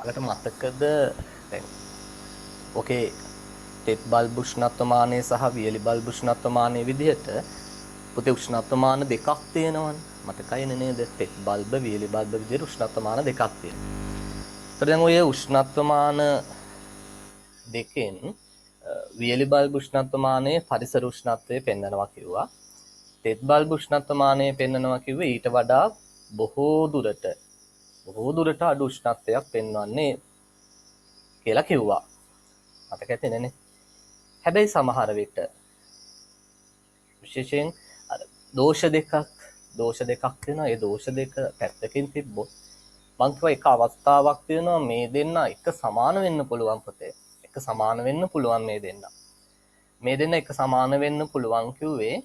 ඔයාලට මතකද දැන් ඔකේ තෙත් බල්බ් උෂ්ණත්වමානය සහ වියලි බල්බ් උෂ්ණත්වමානය විදිහට පුතේ උෂ්ණත්වමාන දෙකක් තියෙනවනේ. මතකයිනේ නේද? තෙත් බල්බ වියලි බල්බ විදිහට උෂ්ණත්වමාන දෙකක් තියෙනවා. ඒතර දැන් ඔය උෂ්ණත්වමාන දෙකෙන් වියලි බල්බ් උෂ්ණත්වමානයේ පරිසර උෂ්ණත්වය පෙන්වනවා කිව්වා. තෙත් බල්බ් උෂ්ණත්වමානය පෙන්වනවා කිව්වේ ඊට වඩා බොහෝ දුරට අඩු උෂ්ණත්වයක් පෙන්වන්නේ කියලා කිව්වා. මතක ඇතිනේ නේ. හැබැයි සමහර විට විශේෂයෙන් අර දෝෂ දෙකක් තියෙනවා. ඒ දෝෂ දෙක පැත්තකින් තිබ්බොත් මං කියවා එක අවස්ථාවක් තියෙනවා මේ දෙන්න එක සමාන වෙන්න පුළුවන් පුතේ. එක සමාන වෙන්න පුළුවන් මේ දෙන්න. මේ දෙන්න එක සමාන වෙන්න පුළුවන් කිව්වේ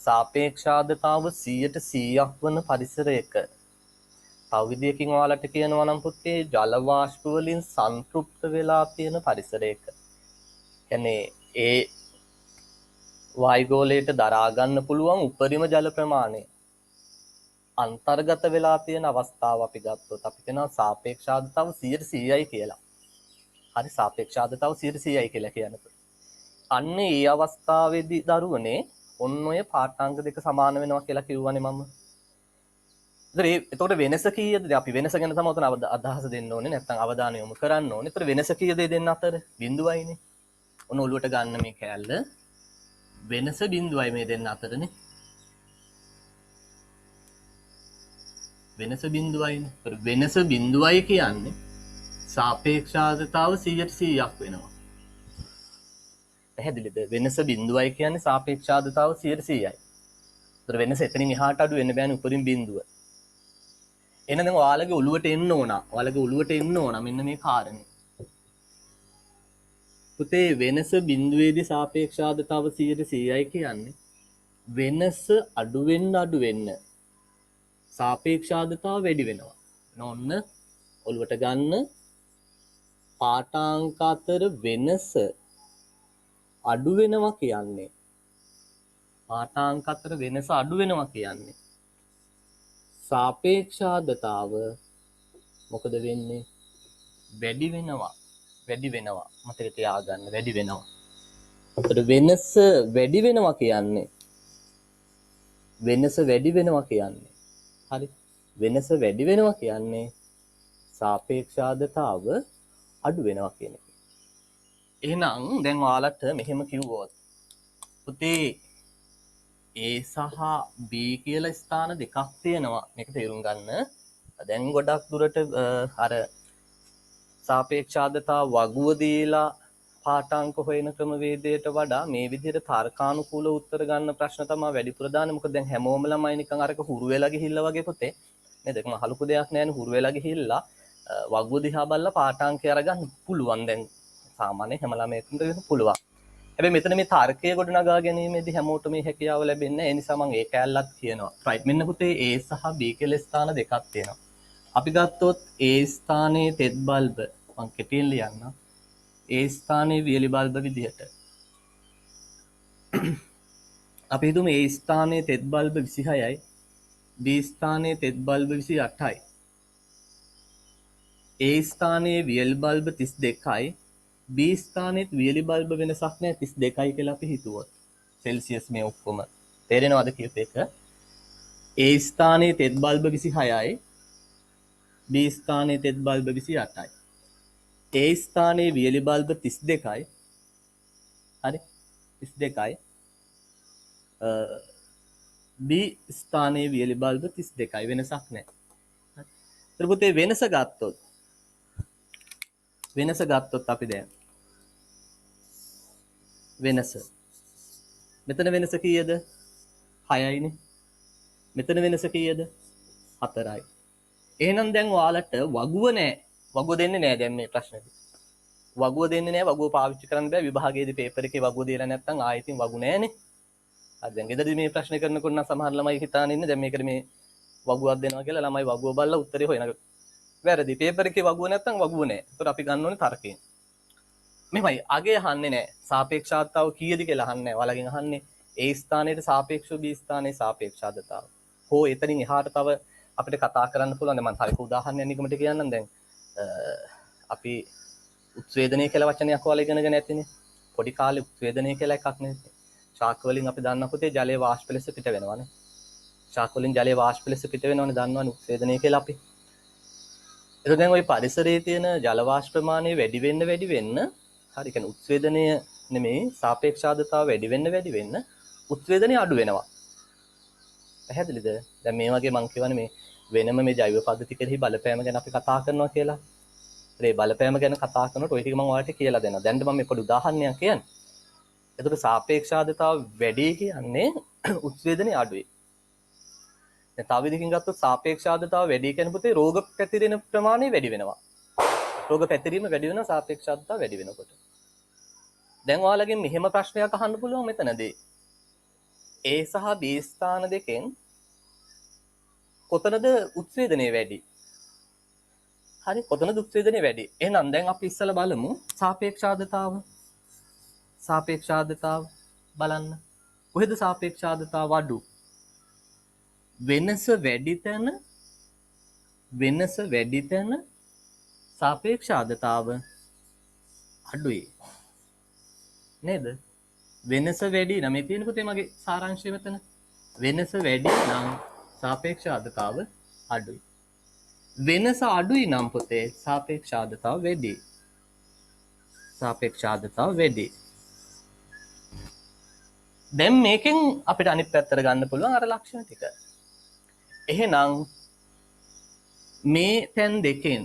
සාපේක්ෂාදතාව 100% වන පරිසරයක. තව විදියකින් ඔයාලට කියනවා නම් පුතේ ජල වාෂ්ප වලින් සංතෘප්ත වෙලා තියෙන පරිසරයක. කියන්නේ ඒ වායුගෝලයට දරා ගන්න පුළුවන් උපරිම ජල ප්‍රමාණය අන්තර්ගත වෙලා තියෙන අවස්ථාව අපි ගත්තොත් අපි කියනවා සාපේක්ෂ ආර්ද්‍රතාව 100%යි කියලා. හරි සාපේක්ෂ ආර්ද්‍රතාව 100%යි කියලා කියනකොට. අන්න ඒ අවස්ථාවේදී දරුවනේ ඔන්න ඔය පාඨාංග දෙක සමාන වෙනවා කියලා කිව්වනේ මම. එතකොට වෙනස කීයද? අපි වෙනස ගැන තමයි උතන අදහස දෙන්න ඕනේ නැත්නම් අවධානය යොමු කරන්න ඕනේ. එතකොට වෙනස කීයද දෙන්න අතර? බිඳුවයිනේ. ඔන්න ඔළුවට ගන්න මේ කෑල්ල. වෙනස බිඳුවයි මේ දෙන්න අතරනේ. වෙනස බිඳුවයිනේ. වෙනස බිඳුවයි කියන්නේ සාපේක්ෂ ආර්ද්‍රතාව 100%ක් වෙනවා. පැහැදිලිද? වෙනස බිඳුවයි කියන්නේ සාපේක්ෂ ආර්ද්‍රතාව 100%යි. ඒතර වෙනස එතනින් එහාට අඩු වෙන්න බෑනේ උපරිම බිඳුව. එහෙනම් දැන් ඔයාලගේ ඔළුවට එන්න ඕන. ඔයාලගේ ඔළුවට එන්න ඕන මෙන්න මේ කාරණේ. පුතේ වෙනස බිඳුවේදී සාපේක්ෂ ආර්ද්‍රතාව 100%යි කියන්නේ වෙනස අඩු වෙන්න සාපේක්ෂ ආර්ද්‍රතාව වැඩි වෙනවා. ඔන්න ඔළුවට ගන්න පාඨාංක අතර වෙනස අඩු වෙනවා කියන්නේ පාඨාංක අතර වෙනස අඩු වෙනවා කියන්නේ සාපේක්ෂ ආර්ද්‍රතාව මොකද වෙන්නේ? වැඩි වෙනවා. මතක තියාගන්න වැඩි වෙනවා. ඒතර වෙනස වැඩි වෙනවා කියන්නේ හරි වෙනස වැඩි වෙනවා කියන්නේ සාපේක්ෂ ආර්ද්‍රතාව අඩු වෙනවා කියන එක. එහෙනම් දැන් ඔයාලට මෙහෙම කිව්වොත් පුතේ A සහ B කියලා ස්ථාන දෙකක් තියෙනවා. මේක තේරුම් ගන්න. දැන් ගොඩක් දුරට අර සාපේක්ෂ ආර්ද්‍රතාව වගුව දීලා පාඨාංක හොයන ක්‍රමවේදයට වඩා මේ විදිහට තර්කානුකූල උත්තර ගන්න ප්‍රශ්න තමයි වැඩිපුර දාන්නේ. මොකද දැන් හැමෝම ළමයි නිකන් අරක හුරු වෙලා ගිහිල්ලා වගේ පුතේ. නේද? ඒක මහලුකු දෙයක් නෑනේ හුරු වෙලා ගිහිල්ලා වගුව දිහා බලලා පාඨාංකය අරගන්න පුළුවන්. දැන් සාමාන්‍ය හැම ළමයෙකුට පුළුවන්. හැබැයි මෙතන මේ තර්කය ගොඩනගා ගැනීමේදී හැමෝටම මේ හැකියාව ලැබෙන්නේ නැහැ. ඒ නිසා මම ඒ කැලලක් කියනවා. රයිට් මෙන්න පුතේ A සහ B කියලා ස්ථාන දෙකක් තියෙනවා. අපි ගත්තොත් A ස්ථානයේ තෙත් බල්බ මම කෙටියෙන් ලියන්නම්. A ස්ථානයේ වියලි බල්බ විදිහට. අපි හිතමු A ස්ථානයේ තෙත් බල්බ 26යි B ස්ථානයේ තෙත් බල්බ 28යි. A ස්ථානයේ වියලි බල්බ 32යි B ස්ථානයේ වියලි බල්බ වෙනසක් නැහැ 32යි කියලා අපි හිතුවොත්. සෙල්සියස් මේ ඔක්කොම තේරෙනවද කියප එක? A ස්ථානයේ තෙත් බල්බ 26යි B ස්ථානයේ තෙත් බල්බ 28යි. A ස්ථානයේ වියලි බල්බ 32යි. හරි 32යි. B ස්ථානයේ වියලි බල්බ 32යි වෙනසක් නැහැ. හරි. ඊට පුතේ වෙනස ගත්තොත් අපි දැන් වෙනස මෙතන වෙනස කීයද? 6යිනේ. මෙතන වෙනස කීයද? 4යි. එහෙනම් දැන් ඔයාලට වගුව නැහැ. වගුව දෙන්නේ නැහැ දැන් මේ ප්‍රශ්නේදී. වගුව දෙන්නේ නැහැ. වගුව පාවිච්චි කරන්න බෑ. විභාගයේදී පේපර් එකේ වගුව දීලා නැත්නම් ආයෙත් වගුව නැහැනේ. හරි දැන් ගෙදරදී මේ ප්‍රශ්නේ කරනකොට නම් සමහර ළමයි හිතාන ඉන්නේ දැන් මේකට මේ වගුවක් දෙනවා කියලා ළමයි වගුව බලලා උත්තරේ හොයන. වැරදි. පේපර් එකේ වගුව නැත්නම් වගුව නැහැ. ඒතකොට අපි ගන්න ඕනේ තර්කයෙන්. මෙහෙමයි අගය අහන්නේ නැහැ. සාපේක්ෂ ආර්ද්‍රතාව කීයද කියලා අහන්නේ නැහැ. ඔයාලගෙන් අහන්නේ A ස්ථානයේ සාපේක්ෂව B ස්ථානයේ සාපේක්ෂ ආර්ද්‍රතාව. හෝ එතනින් එහාට තව අපිට කතා කරන්න පුළුවන්. දැන් මම තව උදාහරණයක් නිකමට කියන්නම්. දැන් අපි උත්වේදනය කියලා වචනයක් ඔයාලා ඉගෙනගෙන ඇතිනේ. පොඩි කාලේ උත්වේදනය කියලා එකක් නේ. ශාක වලින් අපි දන්න පුතේ ජලයේ වාෂ්ප ලෙස පිට වෙනවනේ. ශාක වලින් ජලයේ වාෂ්ප ලෙස පිට වෙනවනේ දන්නවනේ උත්වේදනය කියලා අපි. ඒක දැන් ওই පරිසරයේ තියෙන ජල වාෂ්ප ප්‍රමාණය වැඩි වෙන්න හරි කියන්නේ උත්වේදනය නෙමෙයි සාපේක්ෂ ආර්ද්‍රතාව වැඩි වෙන්න උත්වේදනය අඩු වෙනවා. පැහැදිලිද? දැන් මේ වගේ මම කියවනේ මේ වෙනම මේ ජෛව පද්ධති කෙරෙහි බලපෑම ගැන අපි කතා කරනවා කියලා. ඒ බලපෑම ගැන කතා කරනකොට ඔය ටික මම ඔයාලට කියලා දෙනවා. දැන් මම මේ පොඩි උදාහරණයක් කියන්නේ. එතකොට සාපේක්ෂ ආර්ද්‍රතාව වැඩි කියන්නේ උත්වේදනය අඩුයි. දැන් තව විදිහකින් ගත්තොත් සාපේක්ෂ ආර්ද්‍රතාව වැඩි කියන පුතේ රෝග පැතිරෙන ප්‍රමාණය වැඩි වෙනවා. රෝග පැතිරීම වැඩි වෙනවා සාපේක්ෂ ආර්ද්‍රතාව වැඩි වෙනකොට. දැන් ඔයාලගෙන් මෙහෙම ප්‍රශ්නයක් අහන්න පුළුවන් මෙතනදී. A සහ B ස්ථාන දෙකෙන් කොතනද උත්වේදනය වැඩි? හරි කොතනද උත්වේදනය වැඩි? එහෙනම් දැන් අපි ඉස්සලා බලමු සාපේක්ෂ ආර්ද්‍රතාව. සාපේක්ෂ ආර්ද්‍රතාව බලන්න. කොහෙද සාපේක්ෂ ආර්ද්‍රතාව අඩු? වෙනස වැඩි තැන සාපේක්ෂ ආර්ද්‍රතාව අඩුයි. නේද? වෙනස වැඩි නම් මේ තියෙන පුතේ මගේ සාරාංශය මෙතන. වෙනස වැඩි නම් සාපේක්ෂ ආර්ද්‍රතාව අඩුයි. වෙනස අඩුයි නම් පුතේ සාපේක්ෂ ආර්ද්‍රතාව වැඩි. සාපේක්ෂ ආර්ද්‍රතාව වැඩි. දැන් මේකෙන් අපිට අනිත් පැත්තට ගන්න පුළුවන් අර ලක්ෂණ ටික. එහෙනම් මේ තැන් දෙකෙන්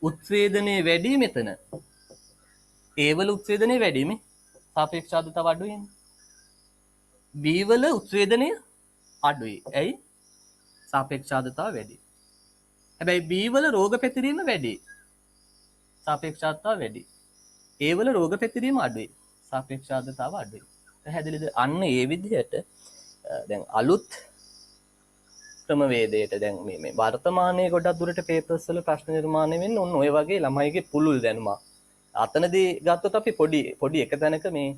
උත්වේදනයේ වැඩි මෙතන. A වල උත්වේදනයේ වැඩි මේ සාපේක්ෂ ආර්ද්‍රතාව අඩුයි. B වල උත්වේදනය අඩුයි. ඇයි? සාපේක්ෂ ආර්ද්‍රතාව වැඩි. හැබැයි B වල රෝග පැතිරීම වැඩි. සාපේක්ෂ ආර්ද්‍රතාව වැඩි. A වල රෝග පැතිරීම අඩුයි. සාපේක්ෂ ආර්ද්‍රතාව අඩුයි. පැහැදිලිද? අන්න ඒ විදිහට දැන් අලුත් ක්‍රමවේදයට දැන් මේ වර්තමානයේ ගොඩක් දුරට පේපර්ස් වල ප්‍රශ්න නිර්මාණය වෙන්නේ ඔන්න ඔය වගේ ළමයිගේ පුළුල් දැනුමක්. අතනදී ගත්තොත් අපි පොඩි එක තැනක මේ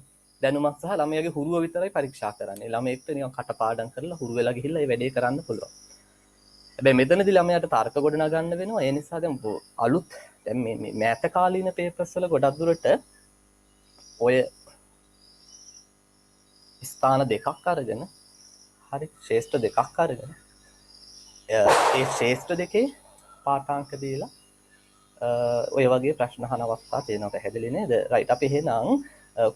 දැනුමක් සහ ළමයාගේ හුරුව විතරයි පරීක්ෂා කරන්නේ. ළමයෙක්ට නිකන් කටපාඩම් කරලා හුරු වෙලා ගිහිල්ලා ඒ වැඩේ කරන්න පුළුවන්. හැබැයි මෙතනදී ළමයාට තර්ක ගොඩනගා ගන්න වෙනවා. ඒ නිසා දැන් අලුත් දැන් මේ මෑත කාලීන පේපර්ස් වල ගොඩක් දුරට ඔය ස්ථාන දෙකක් අරගෙන හරි ශේෂ්ත්‍ර දෙකක් අරගෙන ඒ ශේෂ්ත්‍ර දෙකේ පාඨාංක දීලා ඔය වගේ ප්‍රශ්න අහන අවස්ථා තියෙනවා. පැහැදිලි නේද? රයිට් අපි එහෙනම්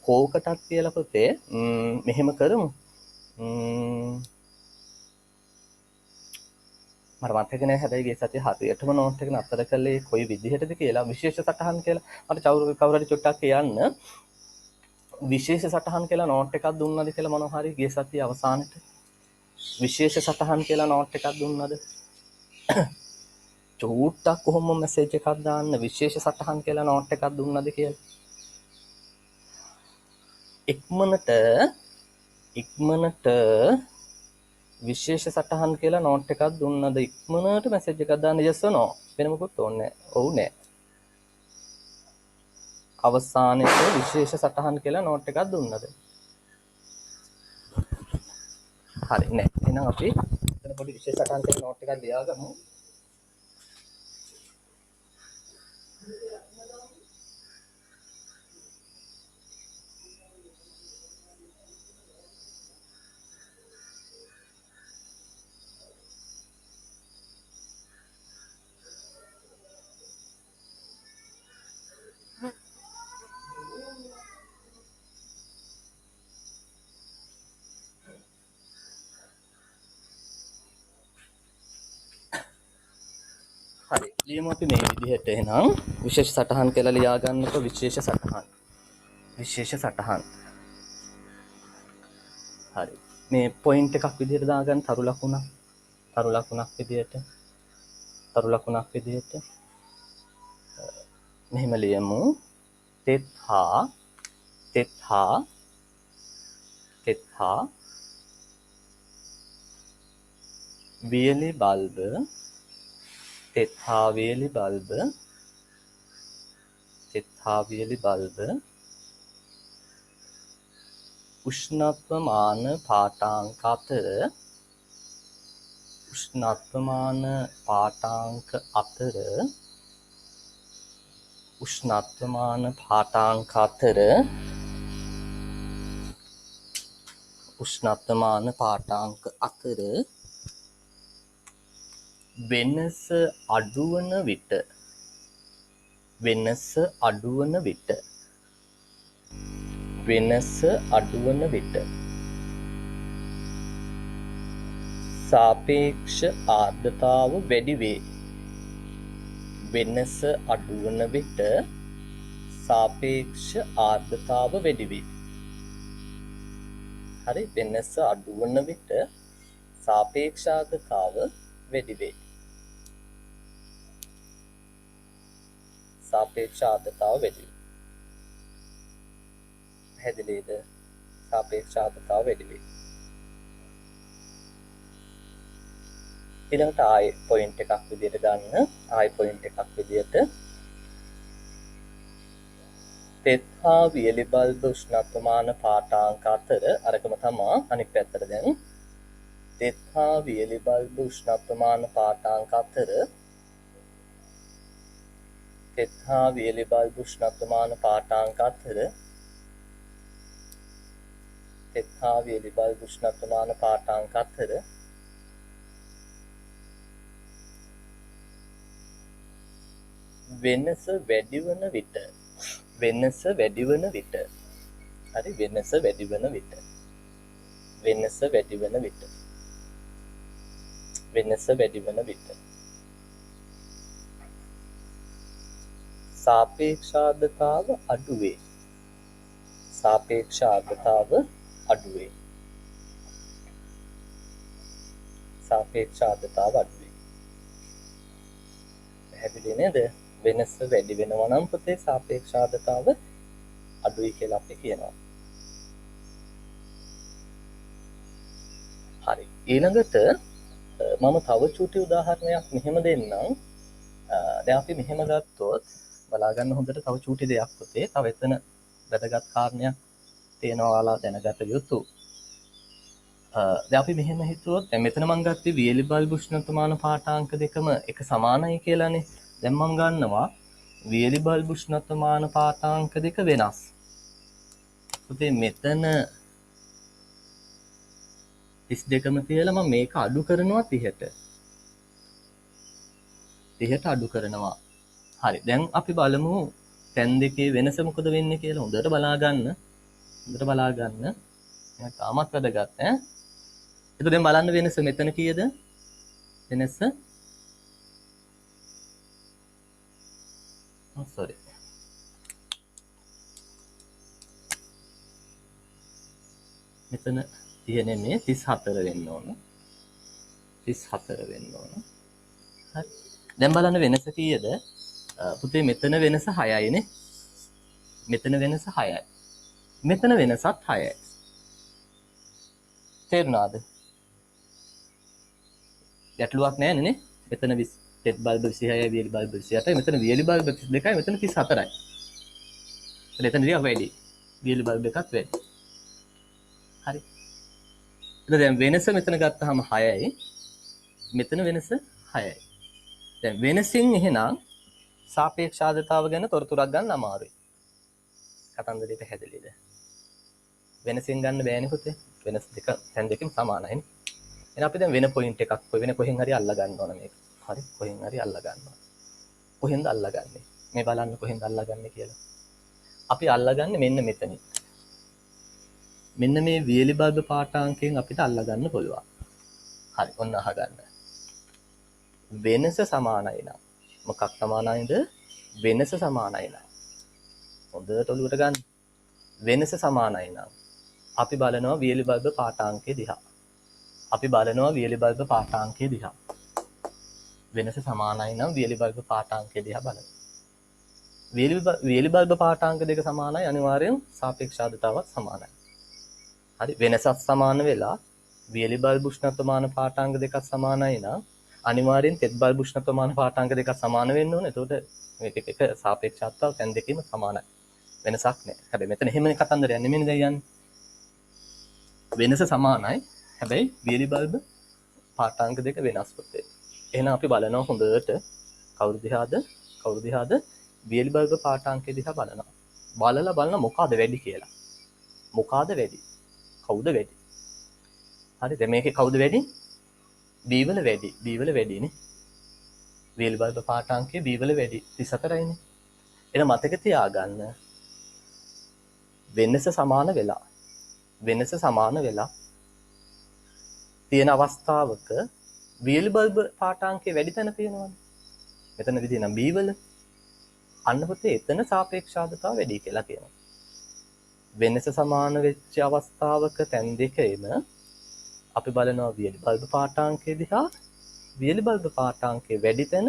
කෝකටත් කියලා පුතේ මෙහෙම කරමු. මට මතක නෑ හැබැයි ගිය සතියේ හරියටම නෝට් එක නතර කළේ කොයි විදිහටද කියලා විශේෂ සටහන් කියලා. මට කවුරු හරි චුට්ටක් කියන්න විශේෂ සටහන් කියලා නෝට් එකක් දුන්නද කියලා මොනවා හරි ගිය සතියේ අවසානයේ විශේෂ සටහන් කියලා නෝට් එකක් දුන්නද? චුට්ටක් කොහොම මැසේජ් එකක් දාන්න විශේෂ සටහන් කියලා නෝට් එකක් දුන්නද කියලා. ඉක්මනට විශේෂ සටහන් කියලා නෝට් එකක් දුන්නද? ඉක්මනට මැසේජ් එකක් දාන්න yes or no. වෙන මොකුත් ඕනේ නැහැ. ඔව් නෑ. අවසානයේ විශේෂ සටහන් කියලා නෝට් එකක් දුන්නද? හරි නෑ. එහෙනම් අපි එතන පොඩි විශේෂ සටහන් කියලා නෝට් එකක් ලියාගමු. හරි ලියමු අපි මේ විදිහට එහෙනම් විශේෂ සටහන් කියලා ලියා ගන්නකො විශේෂ සටහන් හරි මේ පොයින්ට් එකක් විදිහට දාගන්න තරු ලකුණක් විදිහට මෙහෙම ලියමු තෙත් හා වියලි බල්බ තෙත් හා වියලි බල්බ උෂ්ණත්වමාන පාඨාංක අතර උෂ්ණත්වමාන පාඨාංක අතර උෂ්ණත්වමාන පාඨාංක අතර උෂ්ණත්වමාන පාඨාංක අතර වෙනස අඩුවන විට වෙනස අඩුවන විට වෙනස අඩුවන විට සාපේක්ෂ ආර්ද්‍රතාව වැඩි වේ. වෙනස අඩුවන විට සාපේක්ෂ ආර්ද්‍රතාව වැඩි වේ. හරි, වෙනස අඩුවන විට සාපේක්ෂ ආර්ද්‍රතාව වැඩි වේ. සාපේක්ෂ ආර්ද්‍රතාව වැඩි වේ. පැහැදිලිද? සාපේක්ෂ ආර්ද්‍රතාව වැඩි වේ. ඊළඟට ආයි පොයින්ට් එකක් විදියට ගන්න. ආයි පොයින්ට් එකක් විදියට තෙත් හා වියලි බල්බ උෂ්ණත්වමාන පාඨාංක අතර අරකම තමා අනිත් පැත්තට දැන් තෙත් හා වියලි බල්බ උෂ්ණත්වමාන පාඨාංක අතර තෙත් හා වියලි බල්බ උෂ්ණත්වමාන පාඨාංක අතර තෙත් හා වියලි බල්බ උෂ්ණත්වමාන පාඨාංක අතර වෙනස වැඩි වන විට වෙනස වැඩි වන විට හරි, වෙනස වැඩි වන විට වෙනස වැඩි වන විට වෙනස වැඩි වන විට සාපේක්ෂ ආර්ද්‍රතාව අඩු වේ. සාපේක්ෂ ආර්ද්‍රතාව අඩු වේ. සාපේක්ෂ ආර්ද්‍රතාව අඩු වේ. පැහැදිලි නේද? වෙනස වැඩි වෙනවා නම් පුතේ සාපේක්ෂ ආර්ද්‍රතාව අඩුයි කියලා අපි කියනවා. හරි, ඊළඟට මම තව චූටි උදාහරණයක් මෙහෙම දෙන්නම්. දැන් අපි මෙහෙම ගත්තොත් බලා ගන්න හොඳට තව චූටි දෙයක් පුතේ. තව එතන වැදගත් කාරණයක් තියෙනවා ඔයාලා දැනගත යුතු. දැන් අපි මෙහෙම හිතුවොත් දැන් මෙතන මම ගත්තේ වියලි බල්බ උෂ්ණත්වමාන පාඨාංක දෙකම එක සමානයි කියලානේ. දැන් මම ගන්නවා වියලි බල්බ උෂ්ණත්වමාන පාඨාංක දෙක වෙනස්. පුතේ මෙතන 32ම තියලා මම මේක අඩු කරනවා 30ට. 30ට අඩු කරනවා. හරි, දැන් අපි බලමු තැන් දෙකේ වෙනස මොකද වෙන්නේ කියලා. හොඳට බලා ගන්න. හොඳට බලා ගන්න. මේක තාමත් වැදගත් ඈ. ඒක දැන් බලන්න වෙනස මෙතන කීයද? වෙනස sorry. මෙතන තියෙන්නේ 34 වෙන්න ඕන. 34 වෙන්න ඕන. හරි. දැන් බලන්න වෙනස කීයද? පුතේ මෙතන වෙනස 6යි නේ. මෙතන වෙනස 6යි. මෙතන වෙනසත් 6යි. තේරුණාද? ගැටලුවක් නැහැ නේ. මෙතන තෙත් බල්බ 26යි වියලි බල්බ 28යි. මෙතන වියලි බල්බ 32යි. මෙතන 34යි. එතන ටිකක් වැඩි. වියලි බල්බ එකත් වැඩි. හරි. දැන් වෙනස මෙතන ගත්තාම 6යි. මෙතන වෙනස 6යි. දැන් වෙනසින් එහෙනම් සාපේක්ෂ ආර්ද්‍රතාව ගැන තොරතුරක් ගන්න අමාරුයි. කතන්දරේ පැහැදිලිද? වෙනසින් ගන්න බෑනේ පුතේ. වෙනස් දෙක තැන් දෙකම සමානයිනේ. එහෙනම් අපි දැන් වෙන පොයින්ට් එකක් වෙන කොහෙන් හරි අල්ල ගන්න ඕන මේක. හරි, කොහෙන් හරි අල්ල ගන්න ඕන. කොහෙන්ද අල්ලගන්නේ? මේ බලන්න කොහෙන්ද අල්ලගන්නේ කියලා. අපි අල්ලගන්නේ මෙන්න මෙතනින්. මෙන්න මේ වියලි බල්බ පාඨාංකයෙන් අපිට අල්ලගන්න පුළුවන්. හරි, ඔන්න අහගන්න. වෙනස සමානයි නම් මොකක් සමානයිද? වෙනස සමානයි නම් හොඳට ඔලුවට ගන්න. වෙනස සමානයි නම් අපි බලනවා වියලි බල්බ පාඨාංකය දිහා. අපි බලනවා වියලි බල්බ පාඨාංකය දිහා. වෙනස සමානයි නම් වියලි බල්බ පාඨාංකය දිහා බලන්න. වියලි බල්බ පාඨාංක දෙක සමානයි, අනිවාර්යෙන් සාපේක්ෂ ආර්ද්‍රතාවත් සමානයි. හරි, වෙනසත් සමාන වෙලා වියලි බල්බ උෂ්ණත්වමාන පාඨාංක දෙකක් සමානයි නම් අනිවාර්යෙන් තෙත් බල්බ උෂ්ණත්වමාන පාඨාංක දෙකක් සමාන වෙන්න ඕනේ. එතකොට මේක එක සාපේක්ෂතාව තැන් දෙකේම සමානයි. වෙනසක් නැහැ. හැබැයි මෙතන එහෙම කතන්දරයක් නෙමෙයි දැන් යන්නේ. වෙනස සමානයි. හැබැයි වියලි බල්බ පාඨාංක දෙක වෙනස් කොට. එහෙනම් අපි බලනවා හොඳට කවුරු දිහාද වියලි බල්බ පාඨාංකය දිහා බලනවා. බලලා බලන මොකಾದ වැඩි කියලා. මොකಾದ වැඩි? කවුද වැඩි? හරි දැන් මේකේ කවුද වැඩි? B වල වැඩි. B වල වැඩිනේ. වියලි බල්බ පාඨාංකය B වල වැඩි 34යිනේ. එහෙනම් මතක තියාගන්න වෙනස සමාන වෙලා තියෙන අවස්ථාවක වියලි බල්බ පාඨාංකය වැඩි තැන තියෙනවනේ. මෙතන විදිහ නම් B වල අන්න පුතේ එතන සාපේක්ෂාදතාව වැඩි කියලා කියනවා. වෙනස සමාන වෙච්ච අවස්ථාවක තැන් දෙකේම අපි බලනවා වියලි බල්බ පාඨාංකය දිහා. වියලි බල්බ පාඨාංකය වැඩි තැන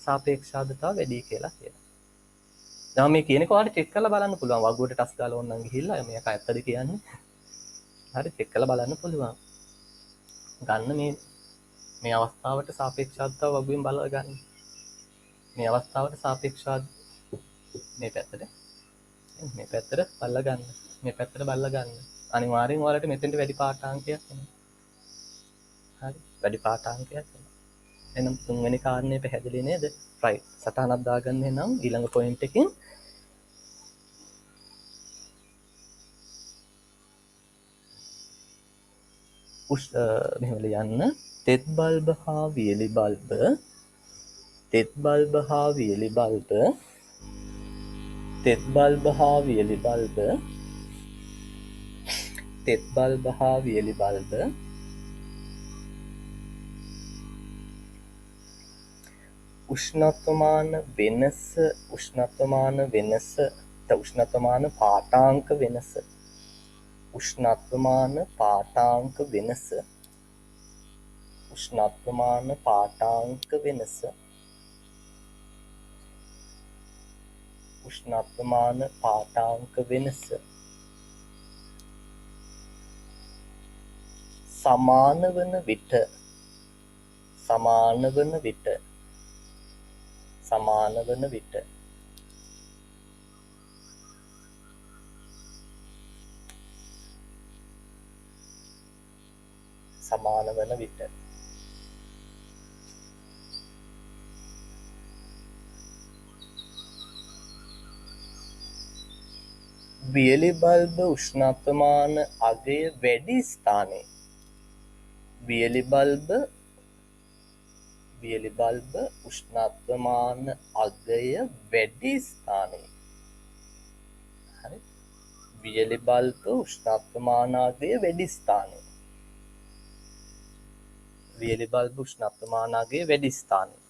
සාපේක්ෂාදතාව වැඩි කියලා කියනවා. දැන් මේ කියන එක ඔයාලට චෙක් කරලා බලන්න පුළුවන්. වගුවට ටස් ගාලා ඕනනම් ගිහිල්ලා මේක ඇත්තද කියන්නේ. හරි චෙක් කරලා බලන්න පුළුවන්. ගන්න මේ අවස්ථාවට සාපේක්ෂාදතාව වගුවෙන් බලලා ගන්න. මේ අවස්ථාවට සාපේක්ෂාද මේ පැත්තට බලලා ගන්න. මේ පැත්තට බලලා ගන්න. අනිවාර්යෙන් ඔයාලට මෙතෙන්ට වැඩි පාඨාංකයක් එනවා. හරි වැඩි පාඨාංකයක් එනවා. එහෙනම් තුන්වෙනි කාරණේ පැහැදිලි නේද? රයිට්. සටහනක් දාගන්න එහෙනම් ඊළඟ පොයින්ට් එකකින් මෙහෙම ලියන්න. තෙත් බල්බ හා වියලි බල්බ තෙත් බල්බ හා වියලි බල්බ තෙත් බල්බ හා වියලි බල්බ තෙත් බල්බ හා වියලි බල්බ උෂ්ණත්වමාන පාඨාංක වෙනස උෂ්ණත්වමාන පාඨාංක වෙනස සමාන වන විට වියලි බල්බ උෂ්ණත්වමාන අගය වැඩි ස්ථානයේ උෂ්ණත්වමාන අගය වැඩි ස්ථානයේ හරි වියලි බල්බ උෂ්ණත්වමානාගය වැඩි ස්ථානයේ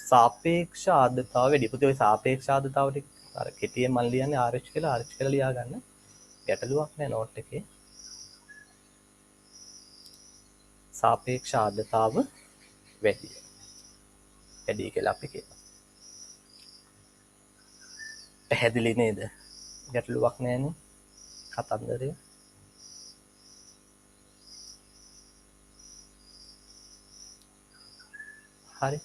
සාපේක්ෂ ආර්ද්‍රතාව වැඩි. පුතේ ඔය සාපේක්ෂ ආර්ද්‍රතාව ටික අර කෙටියෙන් මම ලියන්නේ RH කියලා ලියා ගන්න. ගැටලුවක් නෑ නෝට් එකේ. සාපේක්ෂ ආර්ද්‍රතාව වැඩි කියලා අපි කියනවා. පැහැදිලි නේද? ගැටලුවක් නෑනේ කතන්දරය. හරි.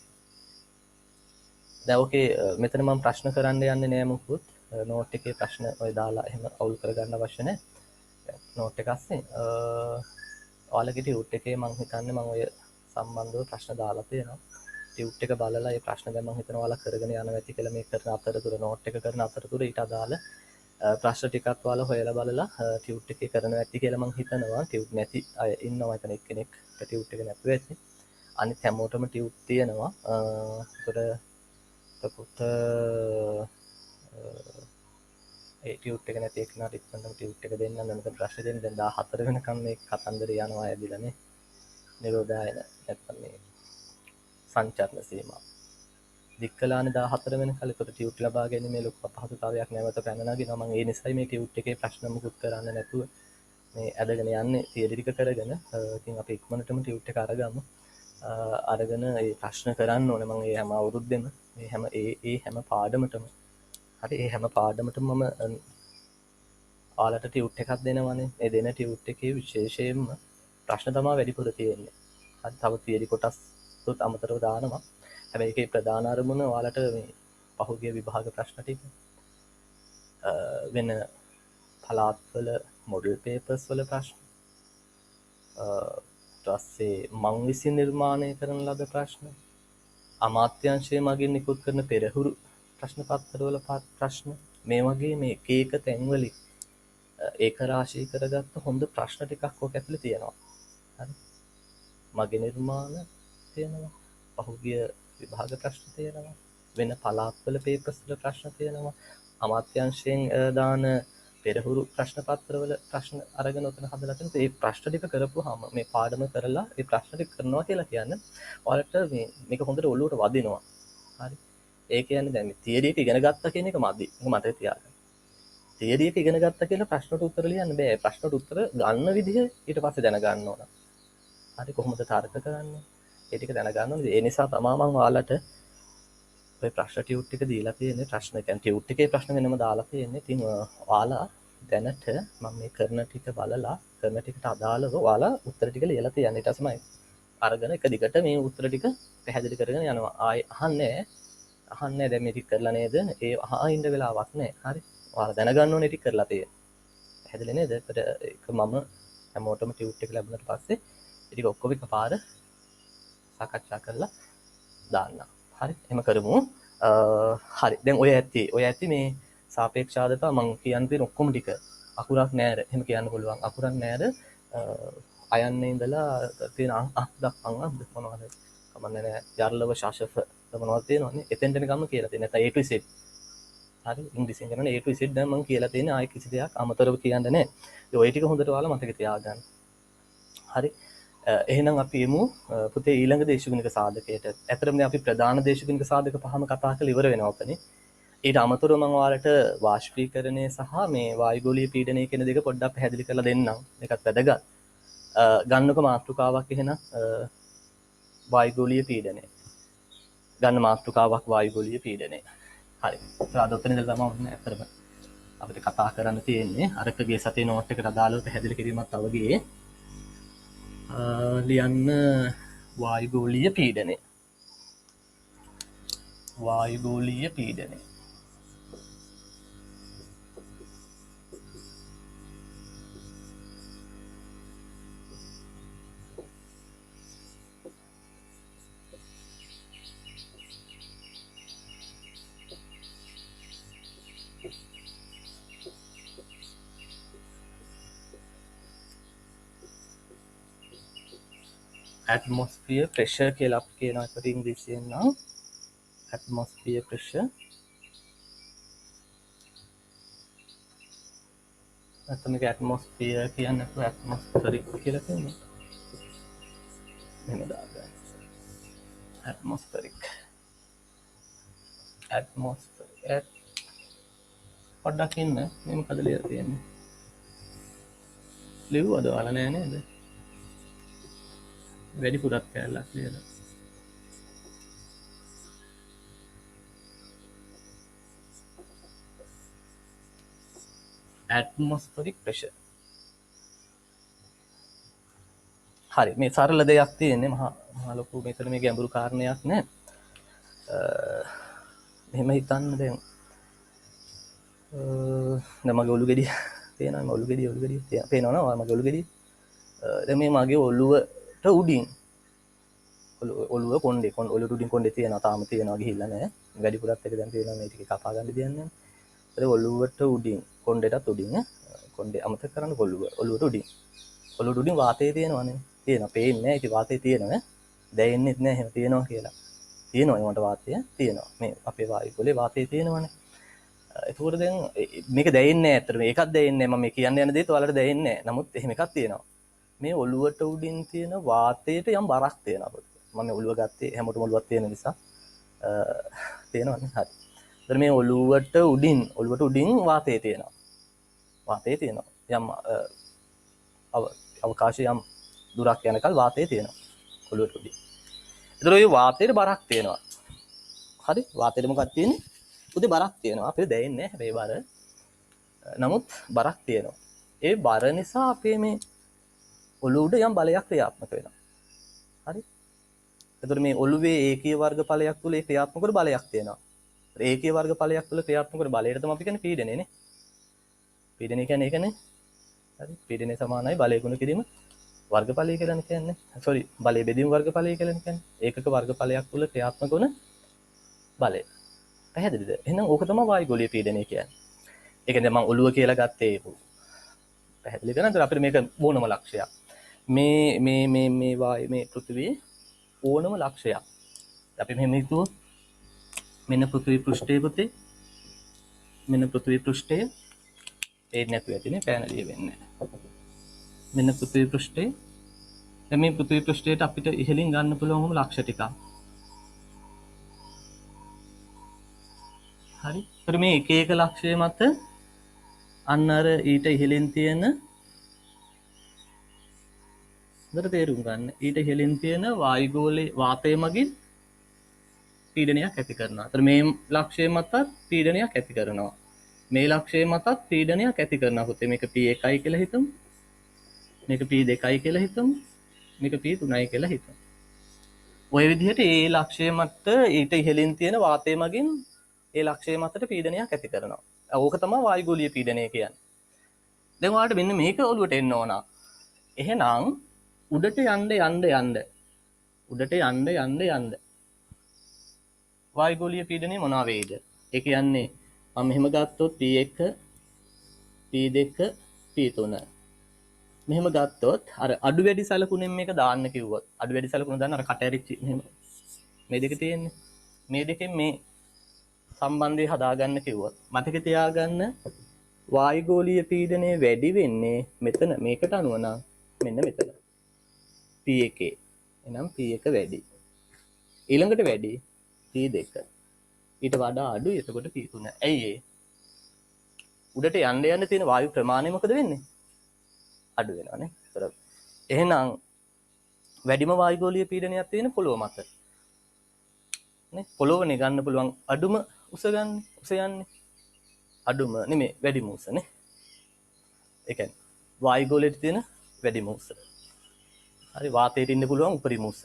දැන් ඕකේ මෙතන මම ප්‍රශ්න කරන්න යන්නේ නෑ මොකුත්. නෝට් එකේ ප්‍රශ්න ඔය දාලා එහෙම අවුල් කරගන්න අවශ්‍ය නෑ. නෝට් එක අස්සේ ඔයාලගේ ටියුට් එකේ මම හිතන්නේ මම ඔය සම්බන්ධව ප්‍රශ්න දාලා තියෙනවා. ටියුට් එක බලලා ඒ ප්‍රශ්න දැන් මම හිතනවා ඔයාලා කරගෙන යනවා ඇති කියලා මේ කරන අතරතුර නෝට් එක කරන අතරතුර ඊට අදාළ ප්‍රශ්න ටිකක් ඔයාලා හොයලා බලලා ටියුට් එකේ කරනවා ඇති කියලා මම හිතනවා. ටියුට් නැති අය ඉන්නවා එතන එක්කෙනෙක් ටියුට් එක නැතුව ඇති. අනිත් හැමෝටම ටියුට් තියෙනවා. එතකොට ඒ ටියුට් එක නැති එක්කනට ඉක්මනටම ටියුට් එක දෙන්න නැත්නම් ප්‍රශ්න දෙන්න දැන් 14 වෙනකම් මේ කතන්දරේ යනවා ඇදිලානේ. නිරෝධායන නැත්නම් මේ සංචාරන සීමා දික්කලානේ 14 වෙනකල්. ඒකට ටියුට් ලබා ගැනීමේ ලොකු අපහසුතාවයක් නැවත පැන නගිනවා. මම ඒ නිසයි මේ ටියුට් එකේ ප්‍රශ්න මුකුත් කරන්න නැතුව මේ ඇදගෙන යන්නේ තියරි ටික කරගෙන. ඉතින් අපි ඉක්මනටම ටියුට් එක අරගමු. අරගෙන ඒ ප්‍රශ්න කරන්න ඕනේ. මම ඒ හැම අවුරුද්දෙම මේ හැම පාඩමටම ඒ හැම පාඩමටම මම ඔයාලට ටියුට් එකක් දෙනවනේ. ඒ දෙන ටියුට් එකේ විශේෂයෙන්ම ප්‍රශ්න තමයි වැඩිපුර තියෙන්නේ. හරි තව තියරි කොටස් උත් අමතරව දානවා. හැබැයි ඒකේ ප්‍රධාන අරමුණ ඔයාලට මේ පහුගිය විභාග ප්‍රශ්න ටික වෙන පළාත්වල මොඩල් පේපර්ස් වල ප්‍රශ්න ඊට පස්සේ මං විසින් නිර්මාණය කරන ලද ප්‍රශ්න, අමාත්‍යාංශය මගින් නිකුත් කරන පෙරහුරු ප්‍රශ්න පත්‍රවල ප්‍රශ්න, මේ වගේ මේ එක තැන්වලින් ඒක රාශී කරගත්ත හොඳ ප්‍රශ්න ටිකක් ඔක ඇතුලේ තියෙනවා. හරි. මගේ නිර්මාණ තියෙනවා. පහුගිය විභාග ප්‍රශ්න තියෙනවා. වෙන පළාත්වල පේපර්ස් වල ප්‍රශ්න තියෙනවා. අමාත්‍යාංශයෙන් දාන පෙරහුරු ප්‍රශ්න පත්‍රවල ප්‍රශ්න අරගෙන උතන හදලා තියෙනවා. ඒ ප්‍රශ්න ටික කරපුවාම මේ පාඩම කරලා ඒ ප්‍රශ්න ටික කරනවා කියලා කියන්නේ ඔයාලට මේක හොඳට ඔළුවට වදිනවා. හරි. ඒ කියන්නේ දැන් මේ තියරි එක ඉගෙන ගත්තා කියන එක මදි. ඒක මතක තියාගන්න. තියරි එක ඉගෙන ගත්තා කියලා ප්‍රශ්නට උත්තර ලියන්න බෑ. ප්‍රශ්නට උත්තර ගන්න විදිහ ඊට පස්සේ දැනගන්න ඕන. හරි, කොහොමද තර්ක කරන්නේ? ඒ ටික දැනගන්න ඕනේ. ඒ නිසා තමයි මම ඔයාලට ඔය ප්‍රශ්න ටියුට් ටික දීලා තියෙන්නේ. ප්‍රශ්න කියන්නේ ටියුට් එකේ ප්‍රශ්න වෙනම දාලා තියෙන්නේ. ඉතින් ඔයාලා දැනට මම මේ කරන ටික බලලා කරන ටිකට අදාළව ඔයාලා උත්තර ටික ලියලා තියන්න. ඊට පස්සේ අරගෙන එක දිගට මේ උත්තර ටික පැහැදිලි කරගෙන යනවා. ආයි අහන්නේ දැන් මේ ටික කරලා නේද? ඒ අහින්න වෙලාවක් නැහැ. හරි. ඔයාලා දැනගන්න ඕනේ ටික කරලා තියෙන්නේ. පැහැදිලි නේද? ඒක මම හැමෝටම ටියුට් එක ලැබුණාට පස්සේ ටික ඔක්කොම එකපාර සාකච්ඡා කරලා දාන්න. හරි, එහෙම කරමු. හරි, දැන් ඔය ඇති මේ සාපේක්ෂාදතා මම කියන්න තියෙන ඔක්කොම ටික අකුරක් නෑර එහෙම කියන්න පුළුවන්. අකුරක් නෑර අයන්නේ ඉඳලා තියෙන අක් දක්වන්න මොනවද කමන්නේ නෑ. යර්ලව ශාසක මොනවද තියෙනවනේ එතෙන්ට ගම කියලා තියෙන. නැත්නම් A to Z. හරි, ඉංග්‍රීසියෙන් කරන A to Z දැන් මම කියලා තියෙන ආයෙ කිසි දෙයක් අමතරව කියන්න නෑ. ඒ ඔය ටික හොඳට ඔයාලා මතක තියාගන්න. හරි. එහෙනම් අපි එමු පුතේ ඊළඟ දේශගුණික සාධකයට. ඇත්තටම අපි ප්‍රධාන දේශගුණික සාධක පහම කතා කරලා ඉවර වෙනවා ඔතනේ. ඊට අමතරව මම ඔයාලට වාෂ්පීකරණය සහ මේ වායුගෝලීය පීඩනය කියන දෙක පොඩ්ඩක් පැහැදිලි කරලා දෙන්නම්. මේකත් වැදගත්. ගන්නක මාතෘකාවක් එහෙනම් වායුගෝලීය පීඩනය. ගන්න මාතෘකාවක් වායුගෝලීය පීඩනය. හරි. අද ඔතන ඉඳලා තමයි ඔන්න ඇත්තටම අපිට කතා කරන්න තියෙන්නේ. අරකගේ සතේ නෝට් එකට අදාළව පැහැදිලි කිරීමක් තව ගියේ. ලියන්න වායුගෝලීය පීඩනය. වායුගෝලීය පීඩනය. atmosphere pressure කියලා අපි කියනවා ඒකට ඉංග්‍රීසියෙන් නම් atmosphere pressure. නැත්නම් මේක atmosphere කියන්නේ නැතුව atmospheric කියලා කියන්නේ. මෙන්න දාගන්න. atmospheric. පොඩ්ඩක් ඉන්න මේ මොකද ලියලා තියෙන්නේ? ලියුවද ඔයාලා නෑ නේද? වැඩිපුරක් කැලලක් ලියලා. atmospheric pressure. හරි, මේ සරල දෙයක් තියෙන්නේ මහා ලොකු මෙතන මේ ගැඹුරු කාරණයක් නෑ. මෙහෙම හිතන්න දැන් මගේ ඔලු ගෙඩිය පේනවා. ඔලු ගෙඩිය පේනවනේ මගේ ඔලු ගෙඩිය. දැන් මේ මගේ ඔලුවට උඩින් ඔලුව කොණ්ඩේ ඔලුවට උඩින් කොණ්ඩේ තියෙනවා. තාම තියෙනවා ගිහිල්ලා නෑ. වැඩිපුරත් එක දැන් තියෙනවා මේ ටික කපා ගන්න දෙන්නේ. ඒ ඔලුවට උඩින් කොණ්ඩේටත් උඩින් කොණ්ඩේ අමතක කරන්න ඔලුවට උඩින් වාතය තියෙනවනේ. තියෙනවා. පේන්නේ නෑ. ඒක වාතය තියෙනවා. දැනෙන්නේ නෑ එහෙම තියෙනවා කියලා. තියෙනවා ඒකට වාතය තියෙනවා. මේ අපේ වායුගෝලේ වාතය තියෙනවනේ. එතකොට දැන් මේක දැනෙන්නේ නෑ. ඇත්තට මේකත් දැනෙන්නේ නෑ. මම මේ කියන්න යන දේත් ඔයාලට දැනෙන්නේ නෑ. නමුත් එහෙම එකක් තියෙනවා. මේ ඔලුවට උඩින් තියෙන වාතයට යම් බරක් තියෙනවා. මම ඔලුව ගත්තේ හැමෝටම ඔලුවක් තියෙන නිසා තියෙනවනේ. හරි. ඒතර මේ ඔලුවට උඩින් වාතය තියෙනවා. යම් අවකාශය යම් දුරක් යනකල් වාතය තියෙනවා ඔලුවට උඩින්. ඒතර ඔය වාතයට බරක් තියෙනවා. හරි. වාතයට මොකක්ද තියෙන්නේ? උදේ බරක් තියෙනවා. අපිට දැනෙන්නේ නැහැ හැබැයි බර. නමුත් බරක් තියෙනවා. ඒ බර නිසා අපේ මේ ඔලුව උඩ යම් බලයක් ක්‍රියාත්මක වෙනවා. හරි. එතකොට මේ ඔලුවේ ඒකීය වර්ග ඵලයක් තුල ඒ ක්‍රියාත්මක වන බලයක් තියෙනවා. ඒකීය වර්ග ඵලයක් තුල ක්‍රියාත්මක වන බලයට තමයි අපි කියන්නේ පීඩනය නේ. පීඩනය කියන්නේ ඒකනේ. හරි. පීඩනය සමානයි බලය ගුණ කිරීම වර්ගඵලය කියලා කියන්නේ. සෝරි බලය බෙදීම වර්ගඵලය කියලා කියන්නේ. ඒකක වර්ගඵලයක් තුල ක්‍රියාත්මක වන බලය. පැහැදිලිද? එහෙනම් ඕක තමයි වායුගෝලීය පීඩනය කියන්නේ. ඒ කියන්නේ මම ඔළුව කියලා ගත්තේ පැහැදිලි කරනද අපිට මේක ඕනම ලක්ෂයක්. මේ වායු මේ පෘථිවියේ ඕනම ලක්ෂයක්. අපි මෙහෙම හිතුවොත් මෙන්න පෘථිවි පෘෂ්ඨයේ පුතේ මෙන්න පෘථිවි පෘෂ්ඨය පේන්නේ නැතුව ඇතිනේ පෑනලිය වෙන්නේ. මෙන්න පෘථිවි පෘෂ්ඨය. දැන් මේ පෘථිවි පෘෂ්ඨයට අපිට ඉහළින් ගන්න පුළුවන් වුණු ලක්ෂ ටිකක්. හරි. ඒතර මේ එක එක ලක්ෂය මත අන්න අර ඊට ඉහළින් තියෙන හොඳට තේරුම් ගන්න. ඊට ඉහළින් තියෙන වායුගෝලයේ වාතය මගින් පීඩනයක් ඇති කරනවා. ඒතර මේ ලක්ෂය මතත් පීඩනයක් ඇති කරනවා. මේ ලක්ෂය මතත් පීඩනයක් ඇති කරනවා. පුතේ මේක P1යි කියලා හිතමු. මේක P2යි කියලා හිතමු. මේක P3යි කියලා හිතමු. ඔය විදිහට ඒ ලක්ෂය මත ඊට ඉහළින් තියෙන වාතය මගින් ඒ ලක්ෂය මතට පීඩනයක් ඇති කරනවා. ඕක තමයි වායුගෝලීය පීඩනය කියන්නේ. දැන් ඔයාලට මෙන්න මේක ඔලුවට එන්න ඕන. එහෙනම් උඩට යන්න වායුගෝලීය පීඩනය මොනවා වේද? ඒ කියන්නේ මම මෙහෙම ගත්තොත් P1 P2 P3 මෙහෙම ගත්තොත් අර අඩු වැඩි සලකුණෙන් මේක දාන්න කිව්වොත් අඩු වැඩි සලකුණ දාන්න අර කට ඇරිච්ච මෙහෙම මේ දෙක තියෙන්නේ. මේ දෙකෙන් මේ සම්බන්ධය හදාගන්න කිව්වොත් මතක තියාගන්න වායුගෝලීය පීඩනය වැඩි වෙන්නේ මෙතන මේකට අනුව නම් මෙන්න මෙතන P1 එහෙනම් P1 වැඩි ඊළඟට වැඩි P2 ඊට වඩා අඩුයි එතකොට P3 ඇයි ඒ උඩට යන්න තියෙන වායු ප්‍රමාණය මොකද වෙන්නේ අඩු වෙනවානේ ඒතර එහෙනම් වැඩිම වායුගෝලීය පීඩනයක් තියෙන පොළොව මත නේ පොළොවනේ ගන්න පුළුවන් අඩුම උස යන්නේ අඩුම නෙමෙයි වැඩිම උස නේ ඒ කියන්නේ වායුගෝලයට තියෙන වැඩිම උස හරි වාතයට ඉන්න පුළුවන් උපරිම උස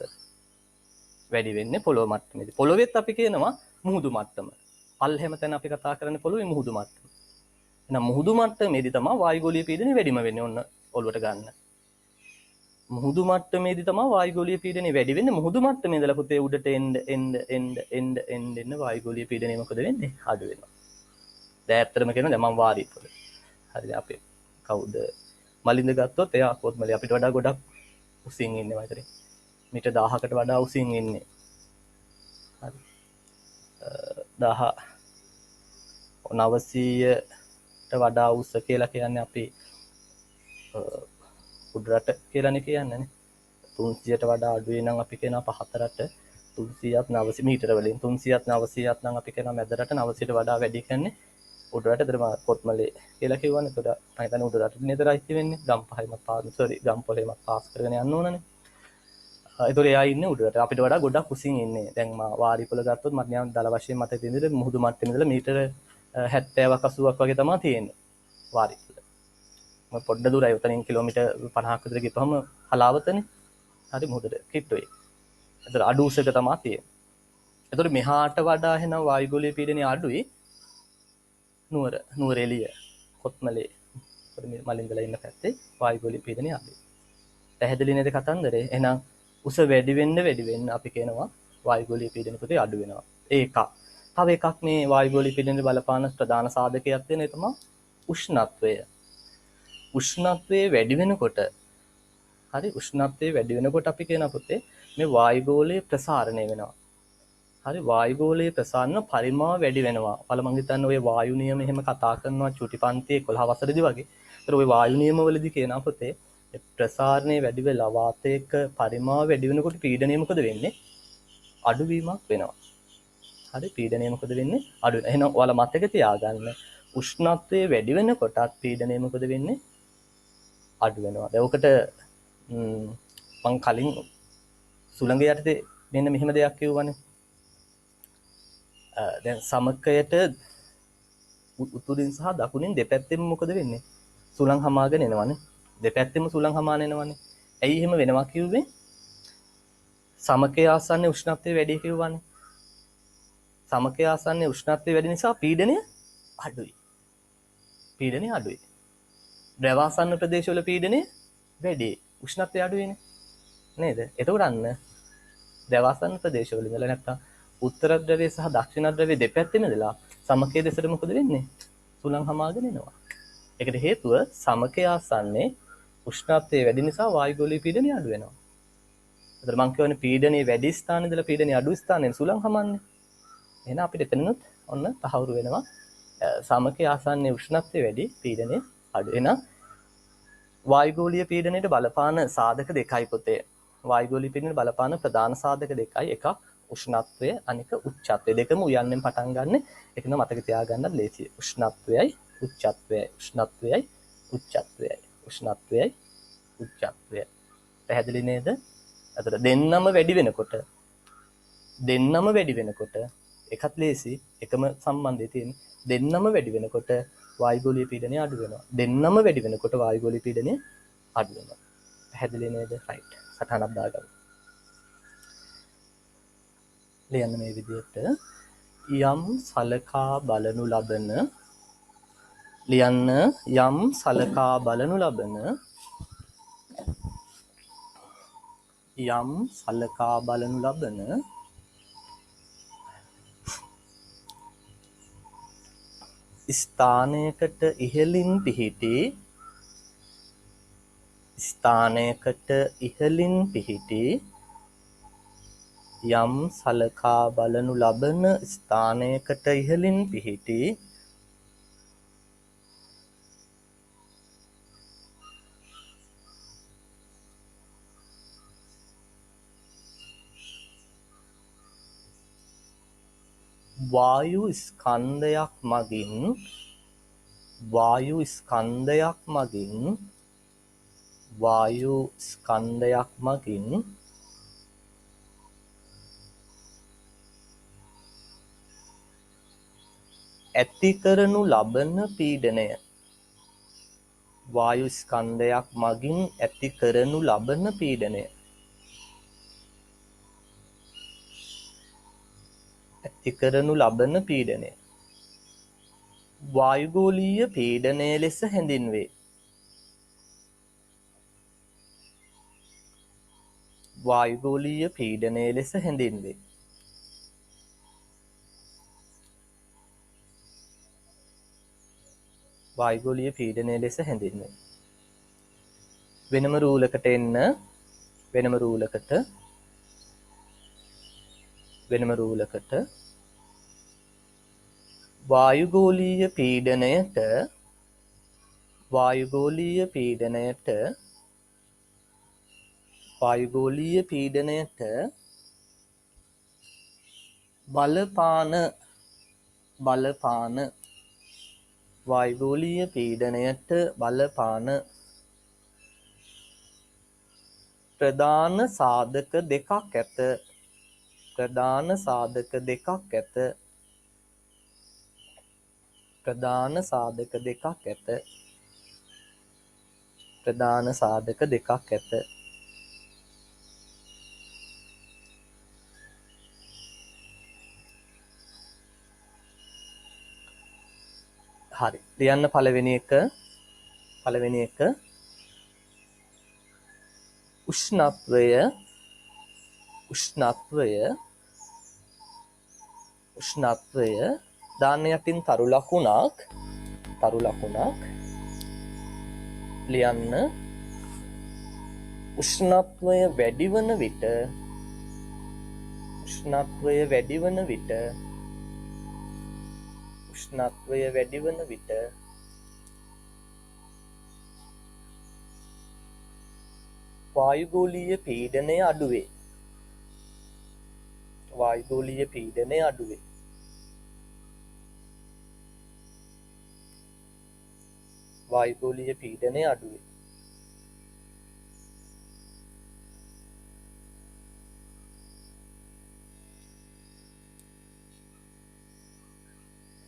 වැඩි වෙන්නේ පොළොව මට්ටමේදී පොළොවෙත් අපි කියනවා මුහුදු මට්ටම පල්හැම තැන අපි කතා කරන්නේ පොළොවේ මුහුදු මට්ටම එහෙනම් මුහුදු මට්ටමේදී තමයි වායුගෝලීය පීඩනය වැඩිම වෙන්නේ ඔන්න ඔළුවට ගන්න මුහුදු මට්ටමේදී තමයි වායුගෝලීය පීඩනය වැඩි වෙන්නේ මුහුදු මට්ටමේ ඉඳලා පුතේ උඩට එන්න වායුගෝලීය පීඩනය මොකද වෙන්නේ අඩු වෙනවා දැන් ඇත්තටම කියනවා දැන් මම වාරි පොළ හරිද අපි කවුද මලින්ද ගත්තොත් එයා කොත්මලේ අපිට වඩා ගොඩක් උසින් ඉන්නේ වයිතරේ මීටර් 1000කට වඩා උසින් ඉන්නේ හරි 900ට වඩා උස කියලා කියන්නේ අපි උඩරට කියලානේ කියන්නේ නේ 300ට වඩා අඩුයි නම් අපි කියනවා පහතරට 300ත් 900 මීටර වලින් 300ත් 900ත් නම් අපි කියනවා මැදරට 900ට වඩා වැඩි කියන්නේ උඩරට ඒතර කොත්මලේ කියලා කියවනේ ඒතර මම හිතන්නේ උඩරට නේද රයිට් වෙන්නේ ගම්පොලේම පාස් කරගෙන යන්න ඕනනේ ඒතර එයා ඉන්නේ උඩරට අපිට වඩා ගොඩක් උසින් ඉන්නේ දැන් මම වාරිපොල ගත්තොත් මට නිකන් දල වශයෙන් මතක තියෙන විදිහට මුහුදු මට්ටමේ ඉඳලා මීටර 70ක් 80ක් වගේ තමයි තියෙන්නේ වාරිපොල මම පොඩ්ඩ දුරයි උතනින් කිලෝමීටර් 50ක් විතර ගිහපුවම හලාවතනේ හරි මුහුදට කිට්ටුවේ ඒතර අඩු උසක තමයි තියෙන්නේ ඒතර මෙහාට වඩා එහෙනම් වායුගෝලීය පීඩනය අඩුයි නුවර එළිය කොත්මලේ මලින්දලා ඉන්න පැත්තේ වායුගෝලීය පීඩනය අඩුයි පැහැදිලි නේද කතන්දරේ එහෙනම් උස වැඩි වෙන්න අපි කියනවා වායුගෝලීය පීඩනය පුතේ අඩු වෙනවා ඒක තව එකක් මේ වායුගෝලීය පීඩනයේ බලපාන ප්‍රධාන සාධකයක් තියෙන ඒ තමයි උෂ්ණත්වය වැඩි වෙනකොට අපි කියන පුතේ මේ වායුගෝලයේ ප්‍රසාරණය වෙනවා හරි වායුගෝලයේ ප්‍රසාරණ පරිමාව වැඩි වෙනවා මම හිතන්නේ ඔය වායු නියම එහෙම කතා කරනවා චුටි පන්තියේ 11 වසරේදී වගේ ඒතර ඔය වායු නියම වලදී කියනවා පුතේ ප්‍රසාරණය වැඩි වෙලා වාතයක පරිමාව වැඩි වෙනකොට පීඩනය මොකද වෙන්නේ අඩුවීමක් වෙනවා හරි පීඩනය මොකද වෙන්නේ අඩු වෙනවා එහෙනම් ඔයාලා මතක තියාගන්න උෂ්ණත්වය වැඩි වෙනකොටත් පීඩනය මොකද වෙන්නේ අඩු වෙනවා දැන් ඔකට මම කලින් සුළඟ යටතේ මෙන්න මෙහෙම දෙයක් කියවනේ දැන් සමකයට උතුරින් සහ දකුණින් දෙපැත්තෙම මොකද වෙන්නේ සුළං හමාගෙන එනවනේ දෙපැත්තෙම සුළං හමාන එනවනේ ඇයි එහෙම වෙනවා කිව්වේ සමකයේ ආසන්න උෂ්ණත්වය වැඩි කිව්වනේ සමකයේ ආසන්න උෂ්ණත්වය වැඩි නිසා පීඩනය අඩුයි ද්‍රව ආසන්න ප්‍රදේශවල පීඩනය වැඩි උෂ්ණත්වය අඩු වෙන්නේ නේද? එතකොට අන්න දැවාසන්න ප්‍රදේශවල ඉඳලා නැත්තම් උත්තර ධ්‍රවය සහ දක්ෂිණ ධ්‍රවය දෙපැත්තෙම ඉඳලා සමකයේ දෙසට මොකද වෙන්නේ? සුළං හමාගෙන එනවා. ඒකට හේතුව සමකයේ ආසන්නේ උෂ්ණත්වය වැඩි නිසා වායුගෝලීය පීඩනය අඩු වෙනවා. ඒතර මං කියවනේ පීඩනයේ වැඩි ස්ථාන ඉඳලා පීඩනයේ අඩු ස්ථානෙන් සුළං හමන්නේ. එහෙනම් අපිට එතනනොත් ඔන්න තහවුරු වෙනවා සමකයේ ආසන්නේ උෂ්ණත්වය වැඩි පීඩනය අඩු. එහෙනම් වායුගෝලීය පීඩනයට බලපාන සාධක දෙකයි පොතේ. වායුගෝලීය පීඩනයට බලපාන ප්‍රධාන සාධක දෙකයි. එකක් උෂ්ණත්වය අනික උච්චත්වය. දෙකම උයන්නෙන් පටන් ගන්න. ඒක නම් මතක තියාගන්නත් ලේසියි. උෂ්ණත්වයයි උච්චත්වයයි. උෂ්ණත්වයයි උච්චත්වයයි. උෂ්ණත්වයයි උච්චත්වයයි. පැහැදිලි නේද? අතට දෙන්නම වැඩි වෙනකොට එකත් ලේසි එකම සම්බන්ධය තියෙන. දෙන්නම වැඩි වෙනකොට වායුගෝලීය පීඩනය අඩු වෙනවා. දෙන්නම වැඩි වෙනකොට වායුගෝලීය පීඩනය අඩු වෙනවා. පැහැදිලි නේද? රයිට්. සටහනක් දාගමු. ලියන්න මේ විදිහට යම් සලකා බලනු ලබන ස්ථානයකට ඉහළින් පිහිටි යම් සලකා බලනු ලබන ස්ථානයකට ඉහළින් පිහිටි වායු ස්කන්ධයක් මගින් ඇති කරනු ලබන පීඩනය. වායු ස්කන්ධයක් මගින් ඇති කරනු ලබන පීඩනය. වායුගෝලීය පීඩනය ලෙස හැඳින්වේ. වායුගෝලීය පීඩනය ලෙස හැඳින්වේ. වායුගෝලීය පීඩනය ලෙස හැඳින්වේ. වෙනම රූලකට එන්න. වෙනම රූලකට වායුගෝලීය පීඩනයට බලපාන ප්‍රධාන සාධක දෙකක් ඇත. හරි. ලියන්න පළවෙනි එක උෂ්ණත්වය දාන්න යටින් තරු ලකුණක් ලියන්න. උෂ්ණත්වය වැඩි වන විට වායුගෝලීය පීඩනය අඩුවේ.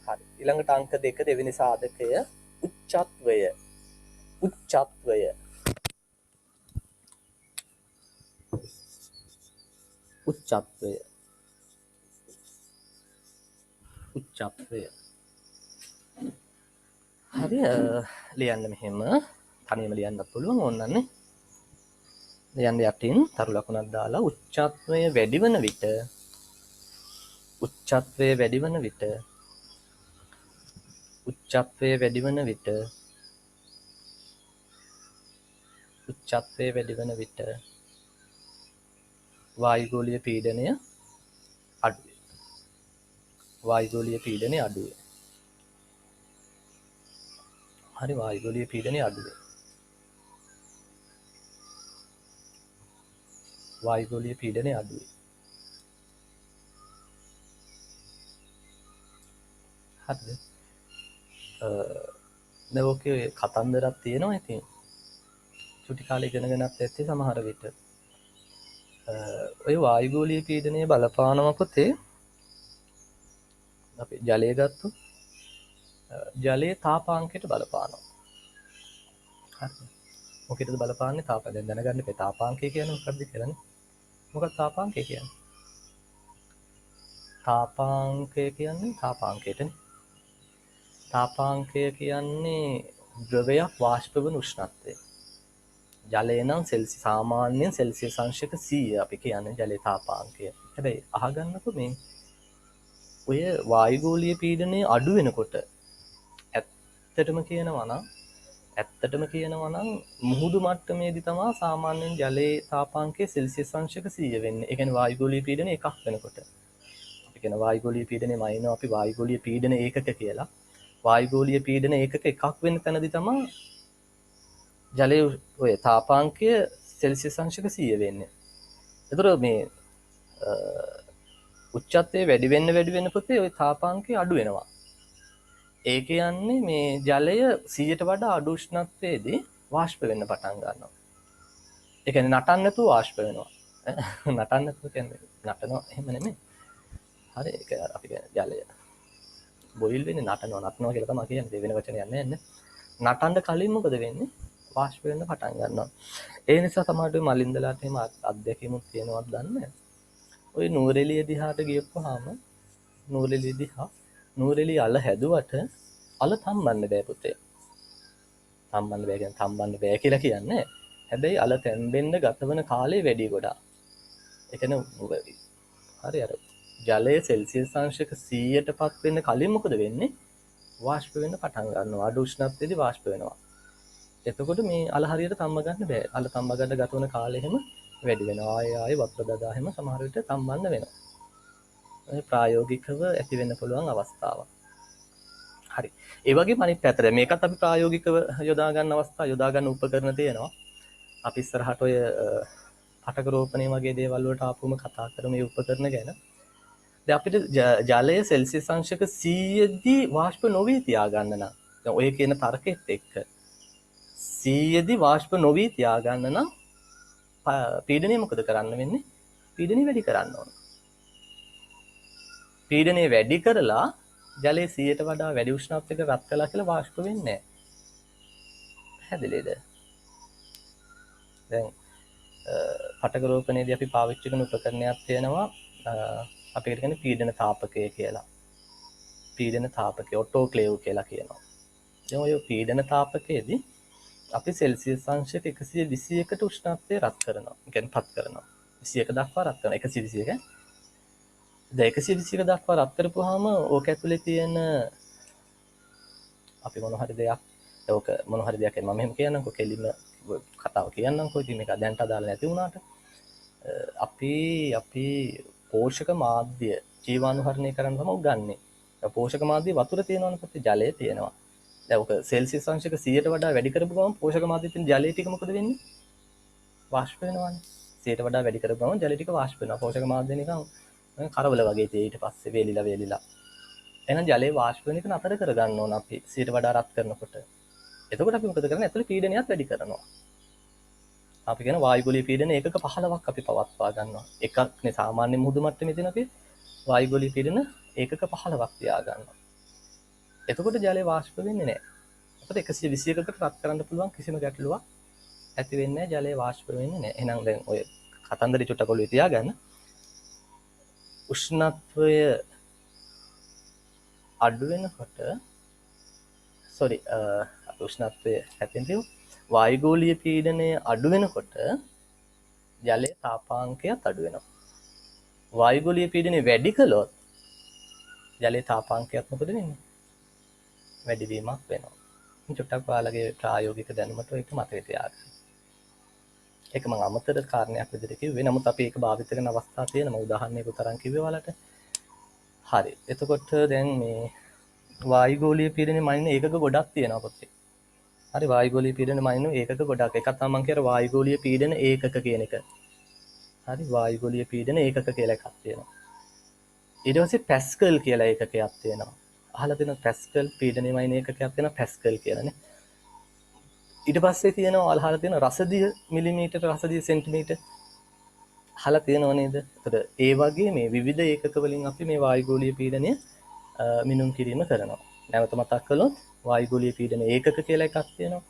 හරි. ඊළඟට අංක 2 දෙවෙනි සාධකය උච්චත්වය. හරි. ලියන්න මෙහෙම තනියම ලියන්නත් පුළුවන් ඕනනම් නේ. යන්න යටින් තරු ලකුණක් දාලා උච්චත්වය වැඩි වන විට උච්චත්වය වැඩි වන විට උච්චත්වය වැඩි වන විට උච්චත්වය වැඩි වන විට වායුගෝලීය පීඩනය අඩු වේ. වායුගෝලීය පීඩනය අඩු වේ. හරි වායුගෝලීය පීඩනය අඩු වේ. වායුගෝලීය පීඩනය අඩු වේ. හරිද? දැන් ඔකේ කතන්දරක් තියෙනවා ඉතින්. චුටි කාලේ ඉගෙනගෙනත් ඇත්තේ සමහර විට. ඔය වායුගෝලීය පීඩනය බලපානවා පුතේ. අපි ජලය ගත්තු. ජලයේ තාපාංකයට බලපානවා. හරිද? මොකේද බලපාන්නේ? තාප දැන් දැනගන්න එපා. තාපාංකය කියන්නේ මොකක්ද කියලානේ. මොකක්ද තාපාංකය කියන්නේ? තාපාංකය කියන්නේ තාපාංකයටනේ. තාපාංකය කියන්නේ ද්‍රවයක් වාෂ්ප වන උෂ්ණත්වය. ජලය නම් සාමාන්‍යයෙන් සෙල්සියස් අංශක 100 අපි කියන්නේ ජලයේ තාපාංකය. හැබැයි අහගන්නකො මේ ඔය වායුගෝලීය පීඩනය අඩු වෙනකොට ඇත්තටම කියනවා නම් මුහුදු මට්ටමේදී තමයි සාමාන්‍යයෙන් ජලයේ තාපාංකය සෙල්සියස් අංශක 100 වෙන්නේ. ඒ කියන්නේ වායුගෝලීය පීඩනය එකක් වෙනකොට. අපි කියන වායුගෝලීය පීඩනය මයින්ව අපි වායුගෝලීය පීඩන ඒකක කියලා. වායුගෝලීය පීඩන ඒකක එකක් වෙන තැනදී තමයි ජලයේ ඔය තාපාංකය සෙල්සියස් අංශක 100 වෙන්නේ. ඒතර මේ උච්චත්වය වැඩි වෙන්න පුතේ ওই තාපාංකය අඩු වෙනවා. ඒ කියන්නේ මේ ජලය 100ට වඩා අඩු උෂ්ණත්වයේදී වාෂ්ප වෙන්න පටන් ගන්නවා. ඒ කියන්නේ නටන්න නැතුව වාෂ්ප වෙනවා. නටන්න නැතුව කියන්නේ නටනවා එහෙම නෙමෙයි. හරි ඒක අපි කියන්නේ ජලය බොයිල් වෙන්නේ නටනවා කියලා තමයි කියන්නේ. දෙවෙනි වචනයක් නෑනේ. නටන්න කලින් මොකද වෙන්නේ? වාෂ්ප වෙන්න පටන් ගන්නවා. ඒ නිසා තමයි මලින්දලාට එහෙම අත්දැකීමුත් තියෙනවද දන්නේ. ඔය නූරෙලිය දිහාට ගියපුවාම නූරෙලිය අල හැදුවට අල තම්බන්න බෑ පුතේ. තම්බන්න බෑ කියන්නේ තම්බන්න බෑ කියලා කියන්නේ. හැබැයි අල තැම්බෙන්න ගතවන කාලය වැඩි ගොඩාක්. ඒ කියන්නේ හරි අර ජලය සෙල්සියස් අංශක 100ට පත් වෙන්න කලින් මොකද වෙන්නේ? වාෂ්ප වෙන්න පටන් ගන්නවා. අඩු උෂ්ණත්වයේදී වාෂ්ප වෙනවා. එතකොට මේ අල හරියට තම්බ ගන්න බෑ. අල තම්බ ගන්න ගතවන කාලය හැම වැඩි වෙනවා. ආයෙ වතුර දදා හැම සමහර විට තම්බන්න වෙනවා. ඒ ප්‍රායෝගිකව ඇති වෙන්න පුළුවන් අවස්ථාවක්. හරි. ඒ වගේම අනිත් පැත්තට මේකත් අපි ප්‍රායෝගිකව යොදා ගන්න අවස්ථා යොදා ගන්න උපකරණ තියෙනවා. අපි ඉස්සරහට ඔය පටක රෝපණය වගේ දේවල් වලට ආපුවම කතා කරමු මේ උපකරණ ගැන. දැන් අපිට ජලය සෙල්සියස් අංශක 100 දී වාෂ්ප නොවී තියාගන්න නම් දැන් ඔය කියන තර්කෙත් එක්ක 100 දී වාෂ්ප නොවී තියාගන්න නම් පීඩනය මොකද කරන්න වෙන්නේ? පීඩනය වැඩි කරන්න ඕන. පීඩනය වැඩි කරලා ජලයේ 100ට වඩා වැඩි උෂ්ණත්වයක රත් කළා කියලා වාෂ්ප වෙන්නේ නැහැ. පැහැදිලිද? දැන් පටක රෝපණයේදී අපි පාවිච්චි කරන උපකරණයක් තියෙනවා අපිට කියන්නේ පීඩන තාපකය කියලා. පීඩන තාපකය ඔටෝක්ලේව් කියලා කියනවා. දැන් ඔය පීඩන තාපකයේදී අපි සෙල්සියස් අංශක 121ට උෂ්ණත්වය රත් කරනවා. ඒ කියන්නේ පත් කරනවා. 21 දක්වා රත් කරනවා. 121 දැන් 121 දක්වා රත් කරපුවාම ඕක ඇතුලේ තියෙන අපි මොන හරි දෙයක් මම මෙහෙම කියන්නම්කො කෙලිම කතාව කියන්නම්කො ඉතින් මේක දැන්ට අදාළ නැති වුණාට අපි පෝෂක මාධ්‍ය ජීවාණුහරණය කරන්න තමයි උගන්න්නේ. පෝෂක මාධ්‍ය වතුර තියෙනවනේ පුතේ ජලය තියෙනවා. දැන් ඔක සෙල්සියස් අංශක 100ට වඩා වැඩි කරපු ගමන් පෝෂක මාධ්‍ය තියෙන ජලය ටික මොකද වෙන්නේ? වාෂ්ප වෙනවානේ. 100ට වඩා වැඩි කරපු ගමන් ජලය ටික වාෂ්ප වෙනවා. පෝෂක මාධ්‍ය නිකන් කරවල වගේ තියෙයි ඊට පස්සේ වේලිලා. එහෙනම් ජලයේ වාෂ්ප වෙන එක නතර කරගන්න ඕන අපි 100ට වඩා රත් කරනකොට. එතකොට අපි මොකද කරන්නේ? ඇතුලේ පීඩනයත් වැඩි කරනවා. අපි කියන වායුගෝලීය පීඩන ඒකක 15ක් අපි පවත්වා ගන්නවා. එකක්නේ සාමාන්‍ය මුහුදු මට්ටමේ තියෙන අපි වායුගෝලීය පීඩන ඒකක 15ක් තියා ගන්නවා. එතකොට ජලය වාෂ්ප වෙන්නේ නැහැ. එතකොට 121කට රත් කරන්න පුළුවන් කිසිම ගැටලුවක් ඇති වෙන්නේ නැහැ. ජලය වාෂ්ප වෙන්නේ නැහැ. එහෙනම් දැන් ඔය කතන්දරේ චුට්ටක් ඔළුවේ තියාගන්න. උෂ්ණත්වය අඩු වෙනකොට උෂ්ණත්වය හැපෙන වායුගෝලීය පීඩනය අඩු වෙනකොට ජලයේ තාපාංකයත් අඩු වෙනවා. වායුගෝලීය පීඩනය වැඩි කළොත් ජලයේ තාපාංකයත් මොකද වෙන්නේ? වැඩි වීමක් වෙනවා. චුට්ටක් ඔයාලගේ ප්‍රායෝගික දැනුමට ඒක මතක තියාගන්න. ඒක මම අමතර කාරණයක් විදිහට කිව්වේ. නමුත් අපි ඒක භාවිත කරන අවස්ථා තියෙනවා. උදාහරණයක් උතරන් කිව්වේ ඔයාලට. හරි. එතකොට දැන් මේ වායුගෝලීය පීඩනය මනින ඒකක ගොඩක් තියෙනවා පොතේ. හරි වායුගෝලීය පීඩන මනින ඒකක ගොඩක්. එකක් තමයි මම කියන්නේ වායුගෝලීය පීඩන ඒකක කියන එක. හරි වායුගෝලීය පීඩන ඒකක කියලා එකක් තියෙනවා. ඊට පස්සේ පැස්කල් කියලා ඒකකයක් තියෙනවා. අහලා තියෙන පැස්කල් පීඩනය මනින ඒකකයක් තියෙනවා පැස්කල් කියලානේ. ඊට පස්සේ තියෙනවා අහලා තියෙන රසදිය මිලිමීටර රසදිය සෙන්ටිමීටර අහලා තියෙනව නේද? එතකොට ඒ වගේ මේ විවිධ ඒකක වලින් අපි මේ වායුගෝලීය පීඩනය මිනුම් කිරීම කරනවා. නැවත මතක් කළොත් වායුගෝලීය පීඩන ඒකක කියලා එකක් තියෙනවා.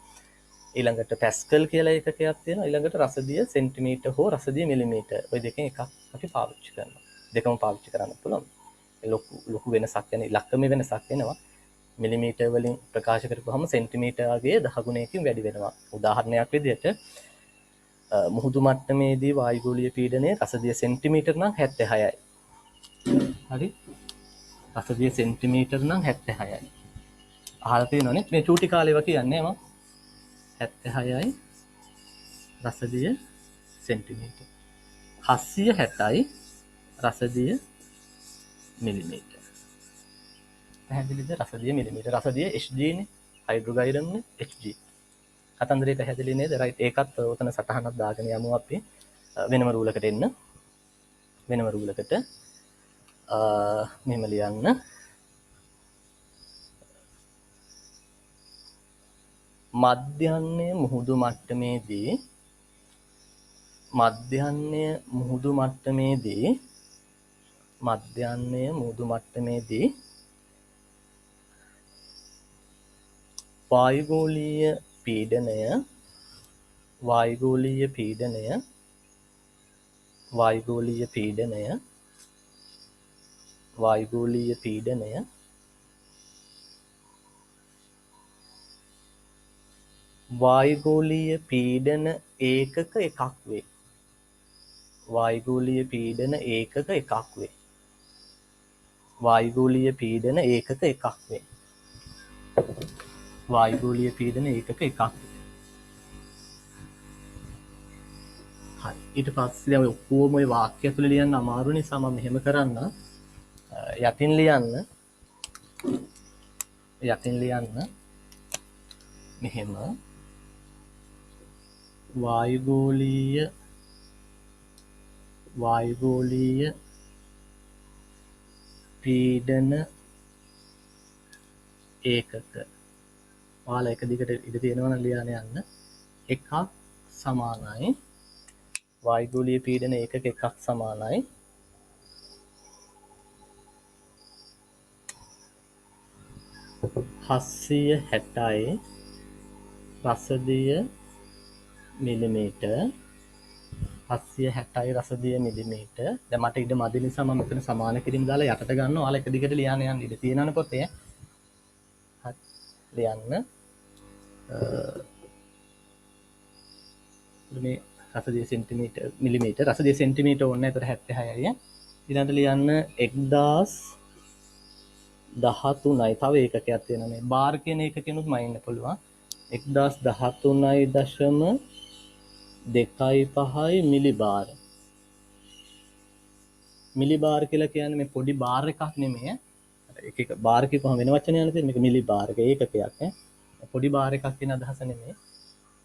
ඊළඟට පැස්කල් කියලා ඒකකයක් තියෙනවා. ඊළඟට රසදිය සෙන්ටිමීටර හෝ රසදිය මිලිමීටර. ওই දෙකෙන් එකක් අපි පාවිච්චි කරනවා. දෙකම පාවිච්චි කරන්න පුළුවන්. ලොකු වෙනසක් වෙන ඉලක්කමේ වෙනසක් වෙනවා. මිලිමීටර් වලින් ප්‍රකාශ කරපුවහම සෙන්ටිමීටර් වගේ 10 ගුණයකින් වැඩි වෙනවා. උදාහරණයක් විදිහට මුහුදු මට්ටමේදී වායුගෝලීය පීඩනය රසදිය සෙන්ටිමීටර් නම් 76යි. හරි? රසදිය සෙන්ටිමීටර් නම් 76යි. අහලා තියෙනවනේ මේ චූටි කාලේ ඒවා කියන්නේ මම 76යි රසදිය සෙන්ටිමීටර්. 760යි රසදිය මිලිමීටර්. පැහැදිලිද? රසදිය මිලිමීටර්. රසදිය Hg නේ. හයිඩ්‍රෝගයිරම් නේ Hg. කතන්දරේ පැහැදිලි නේද? රයිට්. ඒකත් උතන සටහනක් දාගෙන යමු අපි. වෙනම රූලකට එන්න. වෙනම රූලකට මෙහෙම ලියන්න. මධ්‍යහ්නය මුහුදු මට්ටමේදී වායුගෝලීය පීඩනය වායුගෝලීය පීඩන ඒකක එකක් වේ. වායුගෝලීය පීඩන ඒකක එකක් වේ. වායුගෝලීය පීඩන ඒකක එකක් වේ. වායුගෝලීය පීඩන ඒකක එකක් වේ. හරි. ඊට පස්සේ දැන් ඔය ඔක්කොම ඔය වාක්‍ය තුල ලියන්න අමාරු නිසා මම මෙහෙම කරන්න. යටින් ලියන්න මෙහෙම වායුගෝලීය පීඩන ඒකක. ඔයාලා එක දිගට ඉඳ තියෙනවා නම් ලියන්න යන්න. එකක් සමානයි වායුගෝලීය පීඩන ඒකක එකක් සමානයි 760යි රසදිය මිලිමීටර්. 760යි රසදිය මිලිමීටර්. දැන් මට ඉඩ මදි නිසා මම මෙතන සමාන කිරීම දාලා යටට ගන්නවා. ඔයාලා එක දිගට ලියන්න යන්න ඉඩ තියෙනවනේ පොතේ. හරි. ලියන්න. මේ රසදිය සෙන්ටිමීටර් මිලිමීටර් රසදිය සෙන්ටිමීටර් ඕනේ. ඒතර 76යි. ඊළඟට ලියන්න 1013යි. තව ඒකකයක් තියෙනවා මේ. බාර් කියන ඒකකෙනුත් මයින්න පුළුවන්. 1013.25 මිලිබාර්. මිලිබාර් කියලා කියන්නේ මේ පොඩි බාර් එකක් නෙමෙයි. එක බාර් කියපුවම වෙන වචනයක් නෙමෙයි. මේක මිලිබාර් එක ඒකකයක් ඈ. පොඩි බාර් එකක් කියන අදහස නෙමෙයි.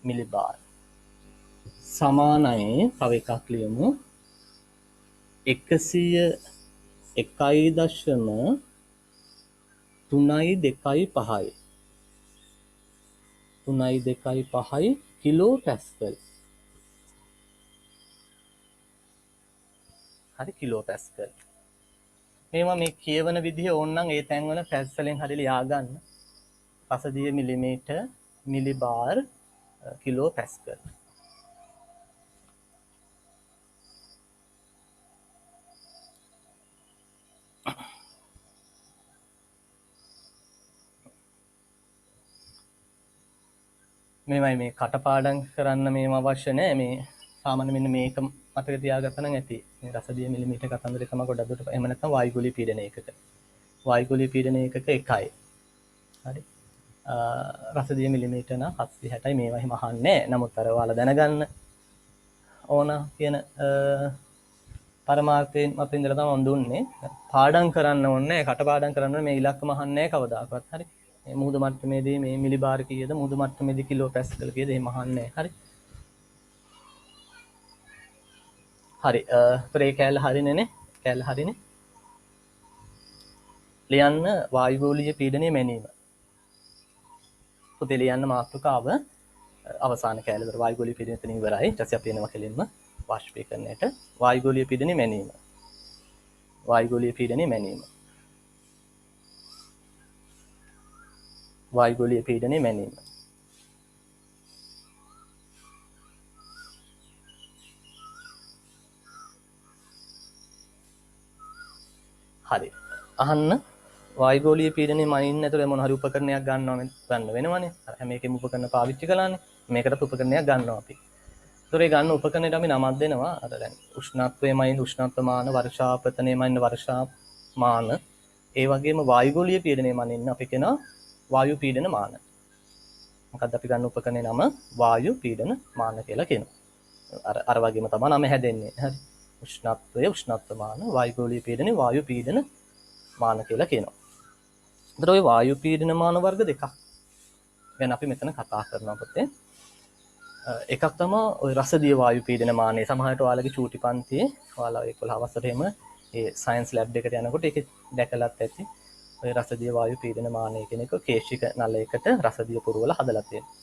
මිලිබාර්. සමානයි තව එකක් ලියමු. 101.325 3.25 කිලෝ පැස්කල්. හරි කිලෝ පැස්කල්. මේවා මේ කියවන විදිහ ඕනනම් ඒ තැන්වල පැස්කලෙන් හරි ලියා ගන්න. රසදිය මිලිමීටර් මිලිබාර් කිලෝ පැස්කල්. මේවයි මේ කටපාඩම් කරන්න මේව අවශ්‍ය නැහැ. මේ සාමාන්‍ය මෙන්න මේක මතක තියාගන්න ඇති. මේ රසදිය මිලිමීටර කතන්දරේ තමයි ගොඩක් දුරට එහෙම නැත්නම් වායුගෝලීය පීඩන ඒකක. වායුගෝලීය පීඩන ඒකක 1යි. හරි. රසදිය මිලිමීටර නම් 760යි මේවා එහෙම අහන්නේ. නමුත් අර ඔයාලා දැනගන්න ඕන කියන පරමාර්ථයෙන් අපින් ඉඳලා තමයි මම දුන්නේ. පාඩම් කරන්න ඕනේ, කටපාඩම් කරන්න මේ ඉලක්කම අහන්නේ කවදාකවත්. හරි. මේ මුහුද මට්ටමේදී මේ මිලිබාර කීයද, මුහුද මට්ටමේදී කිලෝ පැස්කල් කීයද එහෙම අහන්නේ. හරි. හරි. ඒ කැලේ හරිනේ. කැලේ හරිනේ. ලියන්න වායුගෝලීය පීඩනය මැනීම. පුතේ ලියන්න මාතෘකාව අවසාන කැලේ වායුගෝලීය පීඩනය එතන ඉවරයි. ඊට පස්සේ අපි එනවා කෙලින්ම වාෂ්පීකරණයට. වායුගෝලීය පීඩනය මැනීම. වායුගෝලීය පීඩනය මැනීම. වායුගෝලීය පීඩනය මැනීම. හරි. අහන්න වායුගෝලීය පීඩනය මනින්න ඇතුළේ මොන හරි උපකරණයක් ගන්න වෙනවනේ. අර හැම එකෙම උපකරණ පාවිච්චි කළානේ. මේකටත් උපකරණයක් ගන්නවා අපි. ඒතොර ඒ ගන්න උපකරණයට අපි නමක් දෙනවා. අර දැන් උෂ්ණත්වයේ මනින්න උෂ්ණත්වමාන, වර්ෂාපතනයේ මනින්න වර්ෂාමාන, ඒ වගේම වායුගෝලීය පීඩනය මනින්න අපි කියනවා වායු පීඩන මාන. මොකද්ද අපි ගන්න උපකරණේ නම? වායු පීඩන මාන කියලා කියනවා. අර වගේම තමයි නම හැදෙන්නේ. හරි. උෂ්ණත්වය උෂ්ණත්වමාන, වායුගෝලීය පීඩනය වායු පීඩන මාන කියලා කියනවා. ඒතර ඔය වායු පීඩන මාන වර්ග දෙකක් ගැන අපි මෙතන කතා කරනවා පුතේ. එකක් තමයි ඔය රසදිය වායු පීඩන මානය. සමහරවිට ඔයාලගේ චූටි පන්තියේ ඔයාලා 11 වසරේ එහෙම ඒ සයන්ස් ලැබ් එකට යනකොට ඒක දැකලත් ඇති. ඔය රසදිය වායු පීඩන මානය කියන එක කේශික නලයකට රසදිය පුරවලා හදලා තියෙනවා.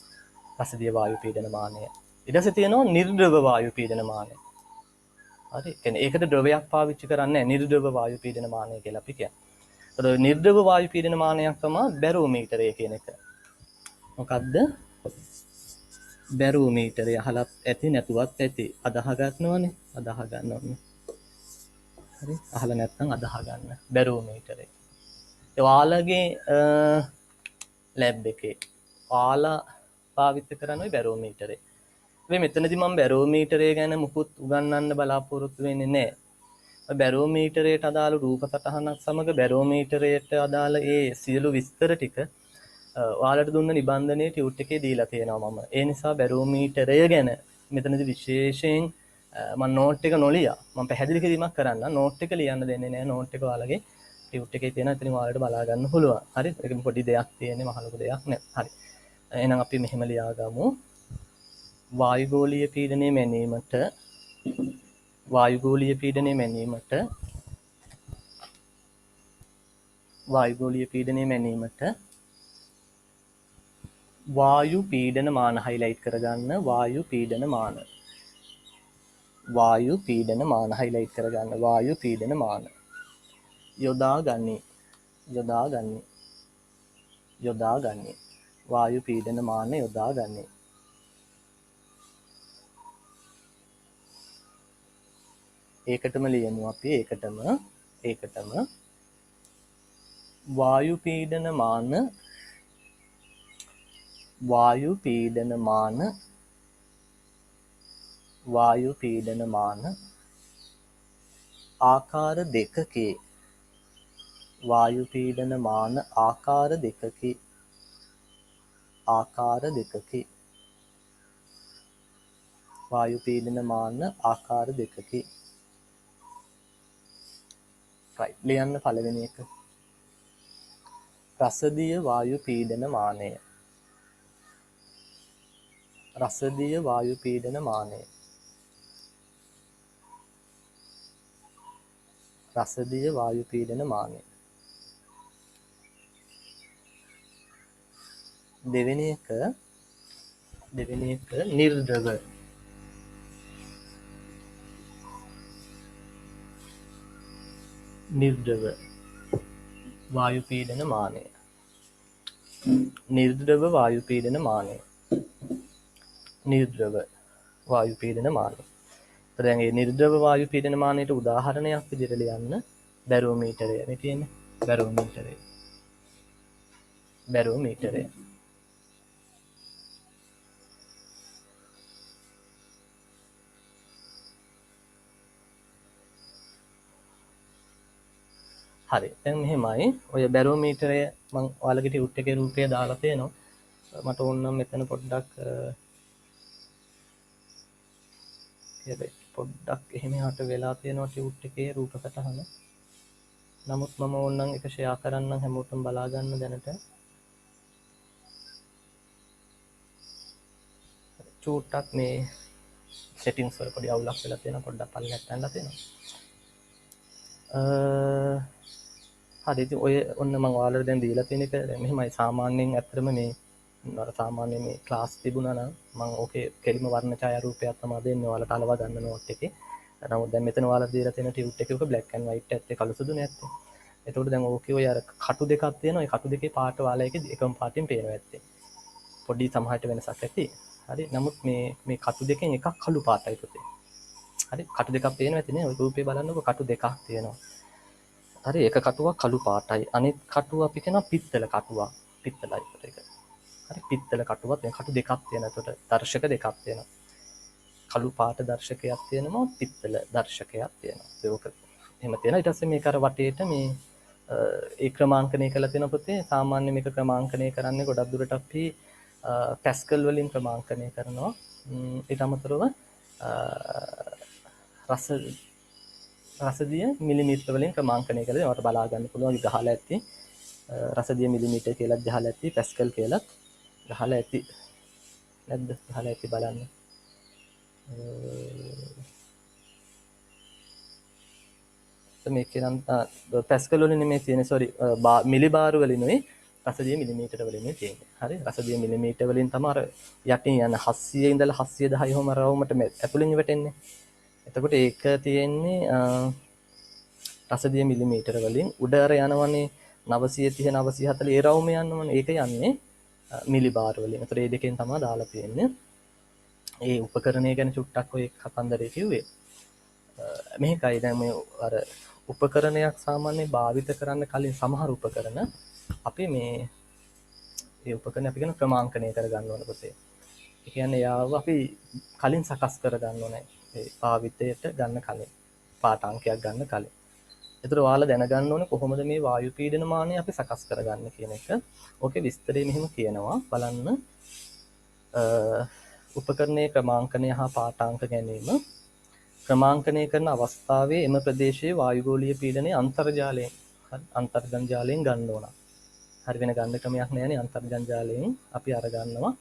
රසදිය වායු පීඩන මානය. ඊට පස්සේ තියෙනවා නිර්ද්‍රව වායු පීඩන මානය. හරි. කියන්නේ ඒකට ද්‍රවයක් පාවිච්චි කරන්නේ නැහැ. නිර්ද්‍රව වායු පීඩන මානය කියලා අපි කියන්නේ. ඒතර නිර්ද්‍රව වායු පීඩන මානයක් තමයි බැරෝමීටරය කියන එක. මොකද්ද? බැරෝමීටරය අහලත් ඇති නැතුවත් ඇති. අදාහ ගන්නවනේ. අදාහ ගන්න ඕනේ. හරි. අහලා නැත්නම් අදාහ ගන්න. බැරෝමීටරය. ඒ ඔයාලගේ ලැබ් එකේ ඔයාලා පාවිච්චි කරන ওই බැරෝමීටරය. මේ මෙතනදී මම බැරෝමීටරය ගැන මුකුත් උගන්වන්න බලාපොරොත්තු වෙන්නේ නැහැ. බැරෝමීටරයට අදාළ රූප සටහනක් සමග බැරෝමීටරයට අදාළ ඒ සියලු විස්තර ටික ඔයාලට දුන්න නිබන්ධනයේ ටියුට් එකේ දීලා තියෙනවා මම. ඒ නිසා බැරෝමීටරය ගැන මෙතනදී විශේෂයෙන් මම නෝට් එක නොලියා. මම පැහැදිලි කිරීමක් කරන්න. නෝට් එක ලියන්න දෙන්නේ නැහැ. නෝට් එක ඔයාලගේ ටියුට් එකේ තියෙනවා. එතනින් ඔයාලට බලා ගන්න පුළුවන්. හරි. ඒක පොඩි දෙයක් තියෙන්නේ මහ ලොකු දෙයක් නෑ. හරි. එහෙනම් අපි මෙහෙම ලියාගමු. වායුගෝලීය පීඩනය මැනීමට වායුගෝලීය පීඩනය මැනීමට වායුගෝලීය පීඩනය මැනීමට වායු පීඩන මාන හයිලයිට් කරගන්න. වායු පීඩන මාන. වායු පීඩන මාන හයිලයිට් කරගන්න. වායු පීඩන මාන යොදා ගන්නේ. යොදා ගන්නේ. යොදා ගන්නේ. වායු පීඩන මාන යොදා ගන්නේ. ඒකටම ලියමු අපි. ඒකටම වායු පීඩන මාන වායු පීඩන මාන වායු පීඩන මාන ආකාර දෙකකේ වායු පීඩන මාන ආකාර දෙකකේ වායු පීඩන මාන ආකාර දෙකකේ. right ලියන්න පළවෙනි එක. රසදිය වායු පීඩන මානය. රසදිය වායු පීඩන මානය. රසදිය වායු පීඩන මානය. දෙවෙනි එක නිර්ද්‍රව. නිර්ද්‍රව වායු පීඩන මානය. නිර්ද්‍රව වායු පීඩන මානය. නිර්ද්‍රව වායු පීඩන මානය. දැන් මේ නිර්ද්‍රව වායු පීඩන මානයට උදාහරණයක් විදිහට ලියන්න බැරෝමීටරය. මේ තියෙන්නේ බැරෝමීටරය. බැරෝමීටරය. හරි. දැන් මෙහෙමයි. ඔය බැරෝමීටරය මම ඔයාලගේ ටියුට් එකේ රූපය දාලා තියෙනවා. මට ඕනනම් මෙතන පොඩ්ඩක් පොඩ්ඩක් එහෙම යට වෙලා තියෙනවා ටියුට් එකේ රූප සටහන. නමුත් මම ඕනනම් එක ෂෙයා කරන්නම් හැමෝටම බලා ගන්න දැනට. චූට්ටක් මේ සෙටින්ග්ස් වල පොඩි අවුලක් වෙලා තියෙනවා. පොඩ්ඩක් පල්ලෙහාට යන්න තියෙනවා. හරි ඉතින් ඔය ඔන්න මම ඔයාලට දැන් දීලා තියෙන එක මෙහෙමයි. සාමාන්‍යයෙන් ඇත්තටම මේ සාමාන්‍ය මේ ක්ලාස් තිබුණා නම් මම ඕකේ කෙලිම වර්ණ ඡායාරූපයක් තමයි දෙන්නේ ඔයාලට අලවා ගන්න නෝට් එකේ. නමුත් දැන් මෙතන ඔයාලට දීලා තියෙන ටියුට් එකේ ඔක බ්ලැක් ඇන්ඩ් වයිට් ඇත්තේ කළු සුදු නැත්තේ. එතකොට දැන් ඕකේ ඔය අර කටු දෙකක් තියෙනවා. ඒ කටු දෙකේ පාට ඔයාලා එකේ එකම පාටින් පේනවා ඇත්තේ. පොඩි සමහරට වෙනසක් ඇති. හරි. නමුත් මේ කටු දෙකෙන් එකක් කළු පාටයි පුතේ. හරි. කටු දෙකක් පේනවා ඇතිනේ. ඔය රූපේ බලන්නකො කටු දෙකක් තියෙනවා. හරි. එක කටුවක් කළු පාටයි. අනිත් කටුව අපි කියනවා පිත්තල කටුවක්. පිත්තලයි ඒක. හරි. පිත්තල කටුවක් දැන් කටු දෙකක් තියෙනවා. එතකොට දර්ශක දෙකක් තියෙනවා. කළු පාට දර්ශකයක් තියෙනවා. පිත්තල දර්ශකයක් තියෙනවා. ඒක එහෙම තියෙනවා. ඊට පස්සේ මේක අර වටේට මේ ඒ ක්‍රමාංකණය කරලා තියෙන පුතේ. සාමාන්‍ය මේක ක්‍රමාංකණය කරන්නේ ගොඩක් දුරට අපි පැස්කල් වලින් ක්‍රමාංකණය කරනවා. ඊට අමතරව රසදිය මිලිමීටර වලින් ක්‍රමාංකණය කරලා ඒවට බලා ගන්න පුළුවන්. ගහලා ඇති රසදිය මිලිමීටර කියලා ගහලා ඇති පැස්කල් කියලා ගහලා ඇති නැද්ද? ගහලා ඇති බලන්න. මේක නම් පැස්කල් වලින් නෙමෙයි තියෙන්නේ සෝරි මිලි බාර් වලිනුයි රසදිය මිලිමීටර වලිනුයි තියෙන්නේ. හරි රසදිය මිලිමීටර වලින් තමයි අර යටින් යන 700 ඉඳලා 710 හොම රවුමට ඇතුලෙන් වැටෙන්නේ. එතකොට ඒක තියෙන්නේ රසදිය මිලිමීටර වලින් උඩ අර යනවනේ 930 940 ඒ රවුම යනවනේ ඒක යන්නේ මිලි බාර් වලින්. ඒතර මේ දෙකෙන් තමයි දාලා තියෙන්නේ. ඒ උපකරණය ගැන චුට්ටක් ඔය කතන්දරේ කිව්වේ. මේකයි දැන් මේ අර උපකරණයක් සාමාන්‍යයෙන් භාවිත කරන්න කලින් සමහර උපකරණ අපි මේ ඒ උපකරණ අපි කියන ක්‍රමාංකණය කරගන්න ඕන පුතේ. ඒ කියන්නේ යාව අපි කලින් සකස් කරගන්න ඕනේ. ඒ භාවිතයට ගන්න කලින් පාට අංකයක් ගන්න කලින්. ඒතර ඔයාලා දැනගන්න ඕනේ කොහොමද මේ වායු පීඩන මානය අපි සකස් කරගන්නේ කියන එක. ඕකේ විස්තරය මෙහෙම කියනවා බලන්න. උපකරණයේ ක්‍රමාංකනය හා පාඨාංක ගැනීම ක්‍රමාංකනය කරන අවස්ථාවේ එම ප්‍රදේශයේ වායුගෝලීය පීඩනය අන්තර්ජාලයෙන් ගන්න ඕන. හරි වෙන ගන්න ක්‍රමයක් නෑනේ අන්තර්ජාලයෙන් අපි අරගන්නවා.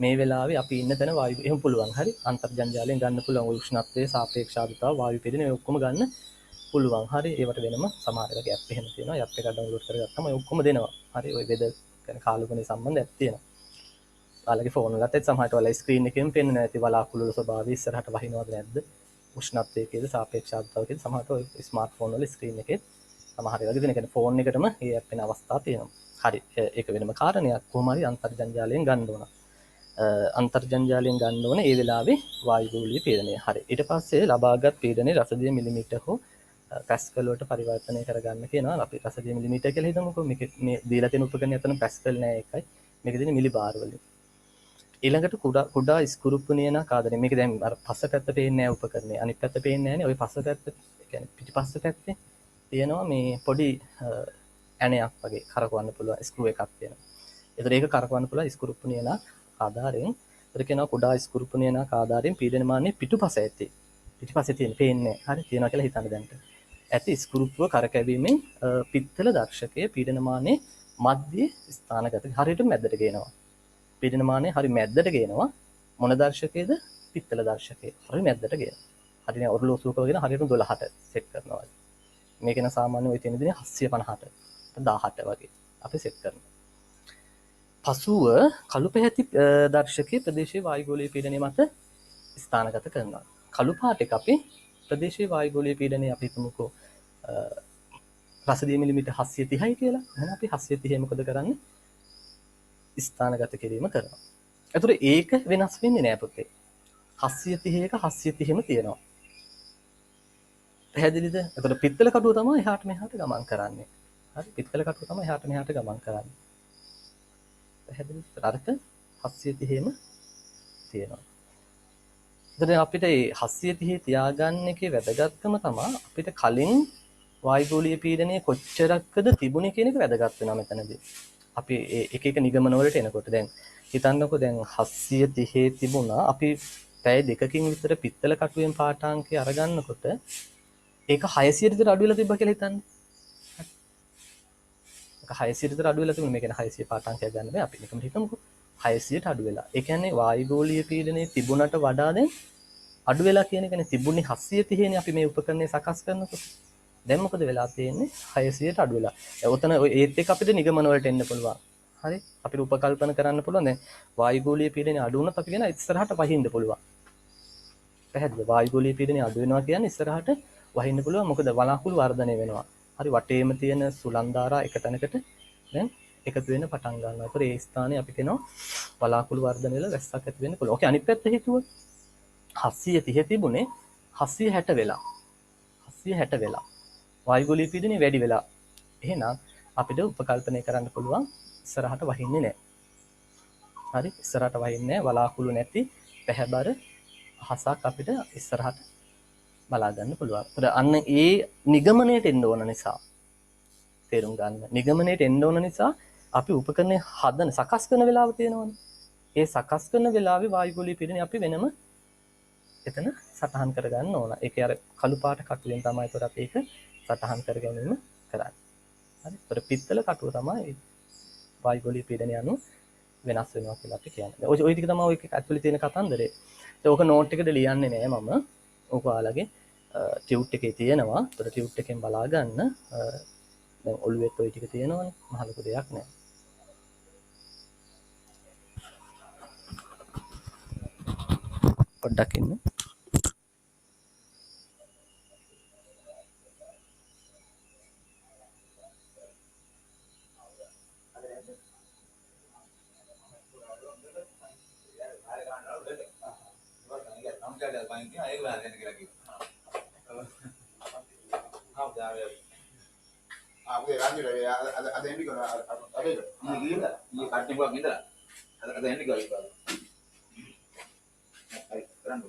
මේ වෙලාවේ අපි ඉන්න තැන වායු එහෙම පුළුවන්. හරි අන්තර්ජාලයෙන් ගන්න පුළුවන් උෂ්ණත්වයේ සාපේක්ෂ ආර්ද්‍රතාව වායු පීඩනය ඔක්කොම ගන්න පුළුවන්. හරි ඒවට වෙනම සමහර වෙලාවක ඇප් එහෙම තියෙනවා. ඇප් එක ඩවුන්ලෝඩ් කරගත්තම ඔය ඔක්කොම දෙනවා. හරි ඔය වෙදර් කියන්නේ කාලගුණේ සම්බන්ධ ඇප් තියෙනවා. ඔයාලගේ ෆෝන් වලත් සමහරට ඔයාලා ස්ක්‍රීන් එකෙන් පෙන්වන්නේ නැති වලාකුළු වල ස්වභාවය ඉස්සරහට වහිනවද නැද්ද? උෂ්ණත්වයේ කේද සාපේක්ෂ ආර්ද්‍රතාවය කේද සමහරට ඔය ස්මාර්ට්ෆෝන් වල ස්ක්‍රීන් එකේ සමහර වෙලාවක දෙන කියන්නේ ෆෝන් එකටම මේ ඇප් වෙන අවස්ථා තියෙනවා. හරි ඒක වෙනම කාරණයක්. කොහොම හරි අන්තර්ජාලයෙන් ගන්න ඕන. අන්තර්ජාලයෙන් ගන්න ඕන ඒ වෙලාවේ වායුගෝලීය පීඩනය. හරි. ඊට පස්සේ ලබාගත් පීඩනයේ රසදිය මිලිමීටර හෝ පැස්කල් වලට පරිවර්තනය කරගන්න කියනවා. අපි රසදිය මිලිමීටර කියලා හිතමුකෝ. මේක මේ දීලා තියෙන උපකරණය අතන පැස්කල් නෑ ඒකයි. මේක දෙන්නේ මිලි බාර් වලින්. ඊළඟට කුඩා ස්කුරුප්පු නියනක් ආදරේ. මේක දැන් අර පස්ස පැත්ත පේන්නේ නැහැ උපකරණේ. අනිත් පැත්ත පේන්නේ නැහැනේ. ওই පස්ස පැත්ත කියන්නේ පිටිපස්ස පැත්තේ තියෙනවා මේ පොඩි ඇණයක් වගේ කරකවන්න පුළුවන් ස්ක්‍රූ එකක් තියෙනවා. ඒතර ඒක කරකවන්න පුළුවන් ස්කුරුප්පු නියනක් ආධාරයෙන්. ඒතර කියනවා කුඩා ස්කුරුප්පු නියනක් ආධාරයෙන් පීඩන මානය පිටුපස ඇති. පිටිපස්සේ තියෙන පේන්නේ හරි තියෙනවා කියලා හිතන්න දැන්ට. ඇති ස්කුරුප්පුව කරකැවීමෙන් පිත්තල දර්ශකයේ පීඩන මානය මධ්‍ය ස්ථානගත හරියට මැදට ගේනවා. පීඩන මානය හරි මැද්දට ගේනවා. මොන දර්ශකයේද? පිත්තල දර්ශකයේ. හරි මැද්දට ගේනවා. හරිනේ ඔරලෝසුවක වගේ හරියට 12ට සෙට් කරනවා. මේක න සාමාන්‍ය ඔය තියෙන දේ 750ට 18 වගේ අපි සෙට් කරනවා. පසුව කළු පැහැති දර්ශකයේ ප්‍රදේශයේ වායුගෝලීය පීඩනය මත ස්ථානගත කරනවා. කළු පාට එක අපි ප්‍රදේශයේ වායුගෝලීය පීඩනය අපි හිතමුකෝ රසදිය මිලිමීටර 730යි කියලා. එහෙනම් අපි 730 මොකද කරන්නේ? ස්ථානගත කිරීම කරනවා. එතකොට ඒක වෙනස් වෙන්නේ නෑ පුතේ. 730 එක 730ම තියෙනවා. පැහැදිලිද? එතකොට පිත්තල කටුව තමයි එහාට මෙහාට ගමන් කරන්නේ. හරි පිත්තල කටුව තමයි එහාට මෙහාට ගමන් කරන්නේ. පැහැදිලිද? අර්ථ 730ම තියෙනවා. එතකොට අපිට මේ 730 තියාගන්න එකේ වැදගත්කම තමයි අපිට කලින් වායුගෝලීය පීඩනය කොච්චරක්ද තිබුණේ කියන එක වැදගත් වෙනවා මෙතනදී. අපි එක එක නිගමන වලට එනකොට දැන් හිතන්නකෝ දැන් 730 තිබුණා. අපි පැය දෙකකින් විතර පිත්තල කටුවෙන් පාඨාංකය අරගන්නකොට ඒක 600 විතර අඩු වෙලා තිබ්බා කියලා හිතන්න. ඒක 600 විතර අඩු වෙලා තිබුණා. මේ කියන්නේ 600 පාඨාංකයක් ගන්න බෑ. අපි නිකම්ම හිතමුකෝ. 600ට අඩු වෙලා. ඒ කියන්නේ වායුගෝලීය පීඩනයේ තිබුණට වඩා දැන් අඩු වෙලා කියන එකනේ. තිබුණේ 730 නේ අපි මේ උපකරණය සකස් කරනකොට. දැන් මොකද වෙලා තියෙන්නේ 600ට අඩු වෙලා. ඔතන ඒත් එක්ක අපිට නිගමන වලට එන්න පුළුවන්. හරි අපිට උපකල්පන කරන්න පුළුවන් දැන් වායුගෝලීය පීඩනය අඩු වුණොත් අපි කියන ඉස්සරහට වහින්න පුළුවන්. පැහැදිලිද? වායුගෝලීය පීඩනය අඩු වෙනවා කියන්නේ ඉස්සරහට වහින්න පුළුවන්. මොකද වලාකුළු වර්ධනය වෙනවා. හරි වටේම තියෙන සුළං ධාරා එක තැනකට දැන් එකතු වෙන්න පටන් ගන්නවා. ඒතර ඒ ස්ථානයේ අපි කියනවා වලාකුළු වර්ධනය වෙලා වැස්සක් ඇති වෙන්න පුළුවන්. ඕකේ අනිත් පැත්ත හිතුවොත් 730 තිබුණේ 760 වෙලා. 760 වෙලා. වායුගෝලීය පීඩනය වැඩි වෙලා. එහෙනම් අපිට උපකල්පනය කරන්න පුළුවන් ඉස්සරහට වහින්නේ නැහැ. හරි ඉස්සරහට වහින්නේ නැහැ. වලාකුළු නැති පැහැබර අහසක් අපිට ඉස්සරහට බලා ගන්න පුළුවන්. ඒතර අන්න ඒ නිගමනයට එන්න ඕන නිසා තේරුම් ගන්න. නිගමනයට එන්න ඕන නිසා අපි උපකරණය හදන සකස් කරන වෙලාව තියෙනවනේ. ඒ සකස් කරන වෙලාවේ වායුගෝලීය පීඩනය අපි වෙනම එතන සටහන් කරගන්න ඕන. ඒකේ අර කළු පාට කටුවෙන් තමයි ඒතර අපි ඒක සටහන් කරගැනීම කරන්නේ. හරි. ඒතර පිත්තල කටුව තමයි වායුගෝලීය පීඩනය අනුව වෙනස් වෙනවා කියලා අපි කියන්නේ. ඔය ටික තමයි ඔය ඇතුලේ තියෙන කතන්දරේ. ඒක නෝට් එකට ලියන්නේ නෑ මම. ඕක ඔයාලගේ ටියුට් එකේ තියෙනවා. ඒතර ටියුට් එකෙන් බලා ගන්න. දැන් ඔළුවෙත් ඔය ටික තියෙනවනේ. මහ ලොකු දෙයක් නෑ. පොඩ්ඩක් ඉන්න. Oke, lanjut ya. Ada yang juga ada itu. Ini gila. Ini kartu gua gitu. Ada yang juga. Keren.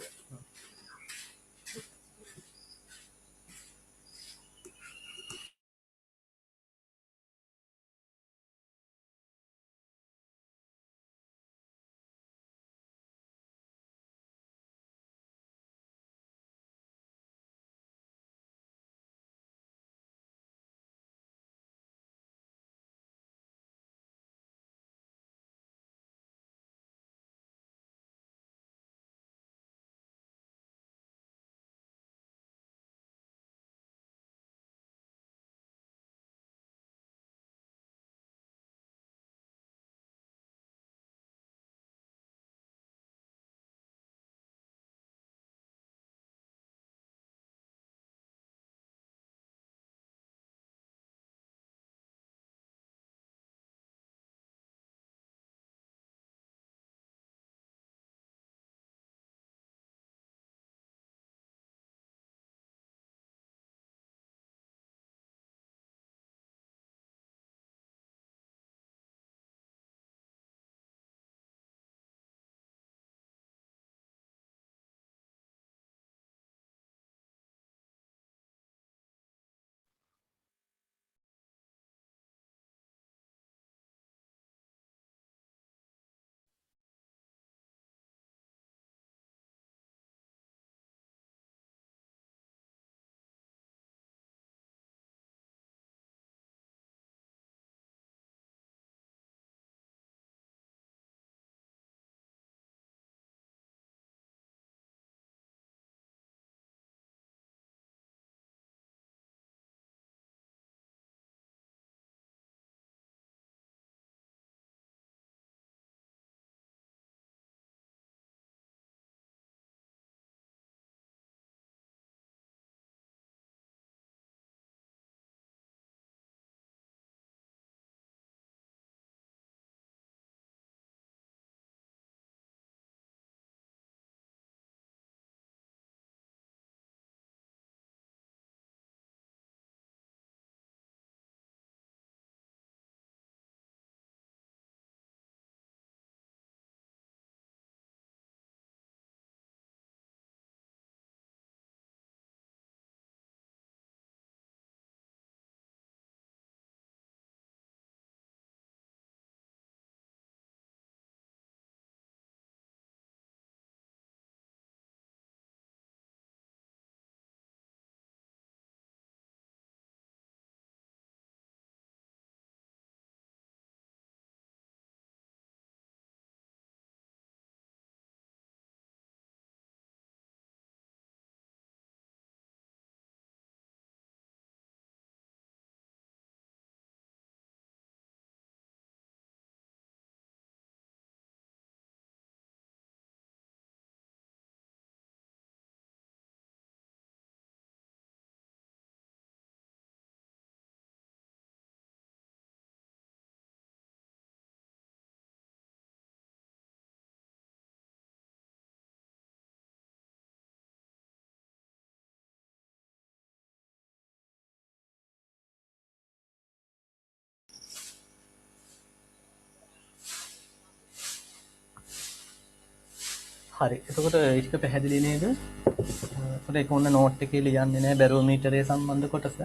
හරි. එතකොට ඒ ටික පැහැදිලි නේද? එතකොට ඒක ඔන්න නෝට් එකේ ලියන්නේ නැහැ බැරෝමීටරය සම්බන්ධ කොටස.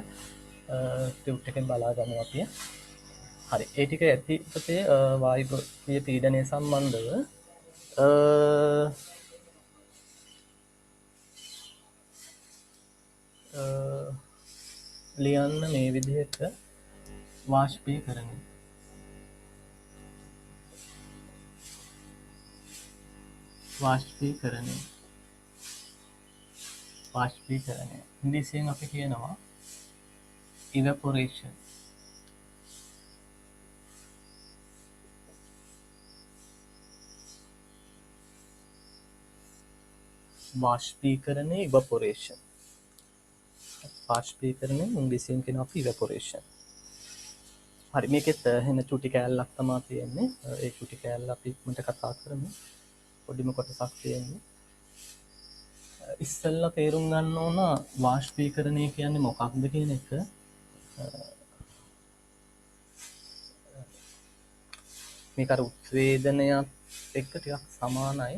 ටියුට් එකෙන් බලා ගමු අපි. හරි. ඒ ටික ඇති පොතේ වායුවේ පීඩනය සම්බන්ධව ලියන්න මේ විදිහට වාෂ්පීකරණය. වාෂ්පීකරණය. වාෂ්පීකරණය. ඉංග්‍රීසියෙන් අපි කියනවා evaporation. වාෂ්පීකරණය evaporation. වාෂ්පීකරණය ඉංග්‍රීසියෙන් කියනවා අපි evaporation. හරි මේකෙත් එහෙන චුටි කෑල්ලක් තමයි තියෙන්නේ. ඒ චුටි කෑල්ල අපි ඉක්මනට කතා කරමු. පොඩිම කොටසක් තියෙන්නේ. ඉස්සෙල්ලා තේරුම් ගන්න ඕන වාෂ්පීකරණය කියන්නේ මොකක්ද කියන එක. මේක අර උත්වේදනයත් එක්ක ටිකක් සමානයි.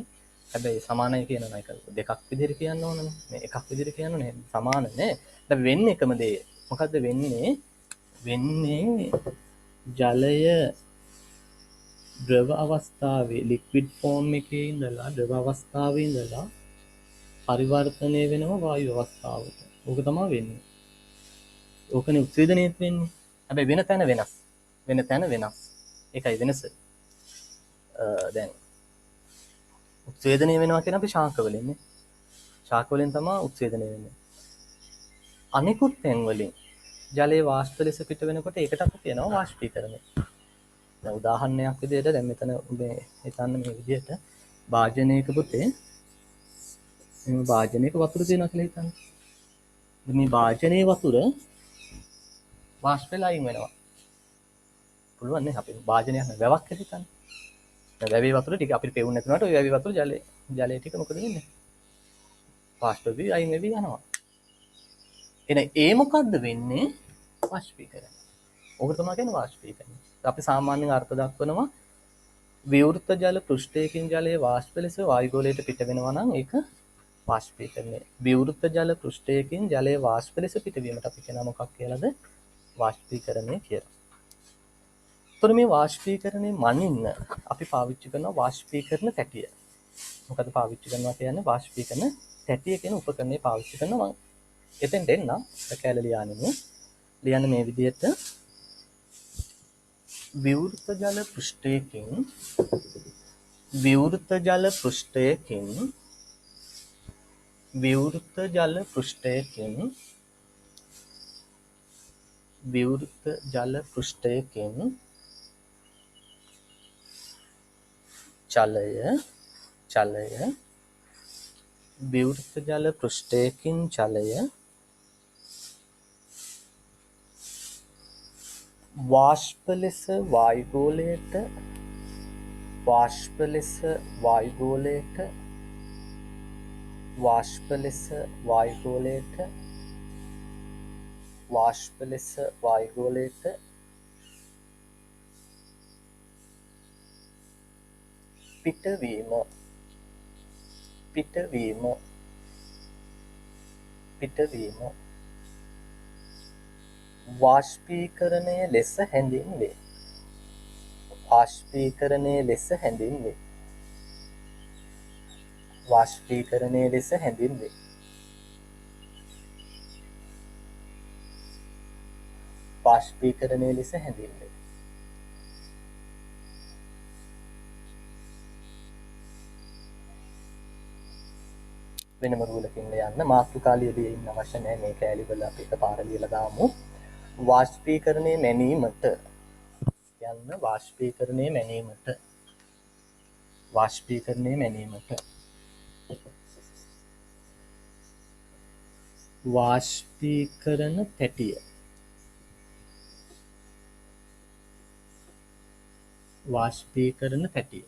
හැබැයි සමානයි කියන එක දෙකක් විදිහට කියන්න ඕනනේ. මේ එකක් විදිහට කියන්නනේ සමාන නේ. දැන් වෙන්නේ එකම දේ. මොකද්ද වෙන්නේ? වෙන්නේ ජලය ද්‍රව අවස්ථාවේ ලික්විඩ් ෆෝම් එකේ ඉඳලා ද්‍රව අවස්ථාවේ ඉඳලා පරිවර්තනය වෙනවා වායු අවස්ථාවට. ඕක තමයි වෙන්නේ. ඕකනේ උත්වේදනයත් වෙන්නේ. හැබැයි වෙන තැන වෙනස්. වෙන තැන වෙනස්. ඒකයි වෙනස. දැන් උත්වේදනය වෙනවා කියන අපි ශාක වලින්නේ. ශාක වලින් තමයි උත්වේදනය වෙන්නේ. අනිකුත් තැන් වලින් ජලයේ වාෂ්ප ලෙස පිට වෙනකොට ඒකට අපි කියනවා වාෂ්පීකරණය. දැන් උදාහරණයක් විදිහට දැන් මෙතන මේ හිතන්න මේ විදිහට භාජනයක පුතේ මේ භාජනයක වතුර තියෙනවා කියලා හිතන්න. මේ භාජනයේ වතුර වාෂ්ප වෙලා අයින් වෙනවා. පුළුවන් නේ අපි භාජනයක් වැවක් කියලා හිතන්න. දැන් වැවේ වතුර ටික අපිට පෙවුන්නේ නැතුනට ওই වැවේ වතුර ජලයේ ටික මොකද වෙන්නේ? වාෂ්ප වෙවි අයින් වෙවි යනවා. එහෙනම් ඒ මොකද්ද වෙන්නේ? වාෂ්පීකරණය. ඕක තමයි කියන්නේ වාෂ්පීකරණය. අපි සාමාන්‍යයෙන් අර්ථ දක්වනවා විවෘත ජල පෘෂ්ඨයකින් ජලයේ වාෂ්ප ලෙස වායුගෝලයට පිට වෙනවා නම් ඒක වාෂ්පීකරණය. විවෘත ජල පෘෂ්ඨයකින් ජලයේ වාෂ්ප ලෙස පිටවීමට අපි කියනවා මොකක් කියලාද? වාෂ්පීකරණය කියලා. එතකොට මේ වාෂ්පීකරණය මනින්න අපි පාවිච්චි කරන වාෂ්පීකරණ තැටිය. මොකද පාවිච්චි කරනවා කියන්නේ වාෂ්පීකරණ තැටිය කියන උපකරණය පාවිච්චි කරනවා. මම එතෙන් දෙන්න කැල ලියන්න මේ විදිහට විවෘත ජල පෘෂ්ඨයකින් විවෘත ජල පෘෂ්ඨයකින් විවෘත ජල පෘෂ්ඨයකින් විවෘත ජල පෘෂ්ඨයකින් චලය විවෘත ජල පෘෂ්ඨයකින් චලය වාෂ්ප ලෙස වායුගෝලයට වාෂ්ප ලෙස වායුගෝලයට වාෂ්ප ලෙස වායුගෝලයට වාෂ්ප ලෙස වායුගෝලයට පිටවීම වාෂ්පීකරණය ලෙස හැඳින්වේ. වාෂ්පීකරණය ලෙස හැඳින්වේ. වාෂ්පීකරණය ලෙස හැඳින්වේ. වාෂ්පීකරණය ලෙස හැඳින්වේ. වෙනම රූලකින් ලියන්න මාතෘකා ලියදී ඉන්න අවශ්‍ය නැහැ. මේ කෑලි වල අපි එකපාර ලියලා දාමු. වාෂ්පීකරණය මැනීමට යන්න වාෂ්පීකරණය මැනීමට වාෂ්පීකරණය මැනීමට වාෂ්පීකරණ තැටිය වාෂ්පීකරණ තැටිය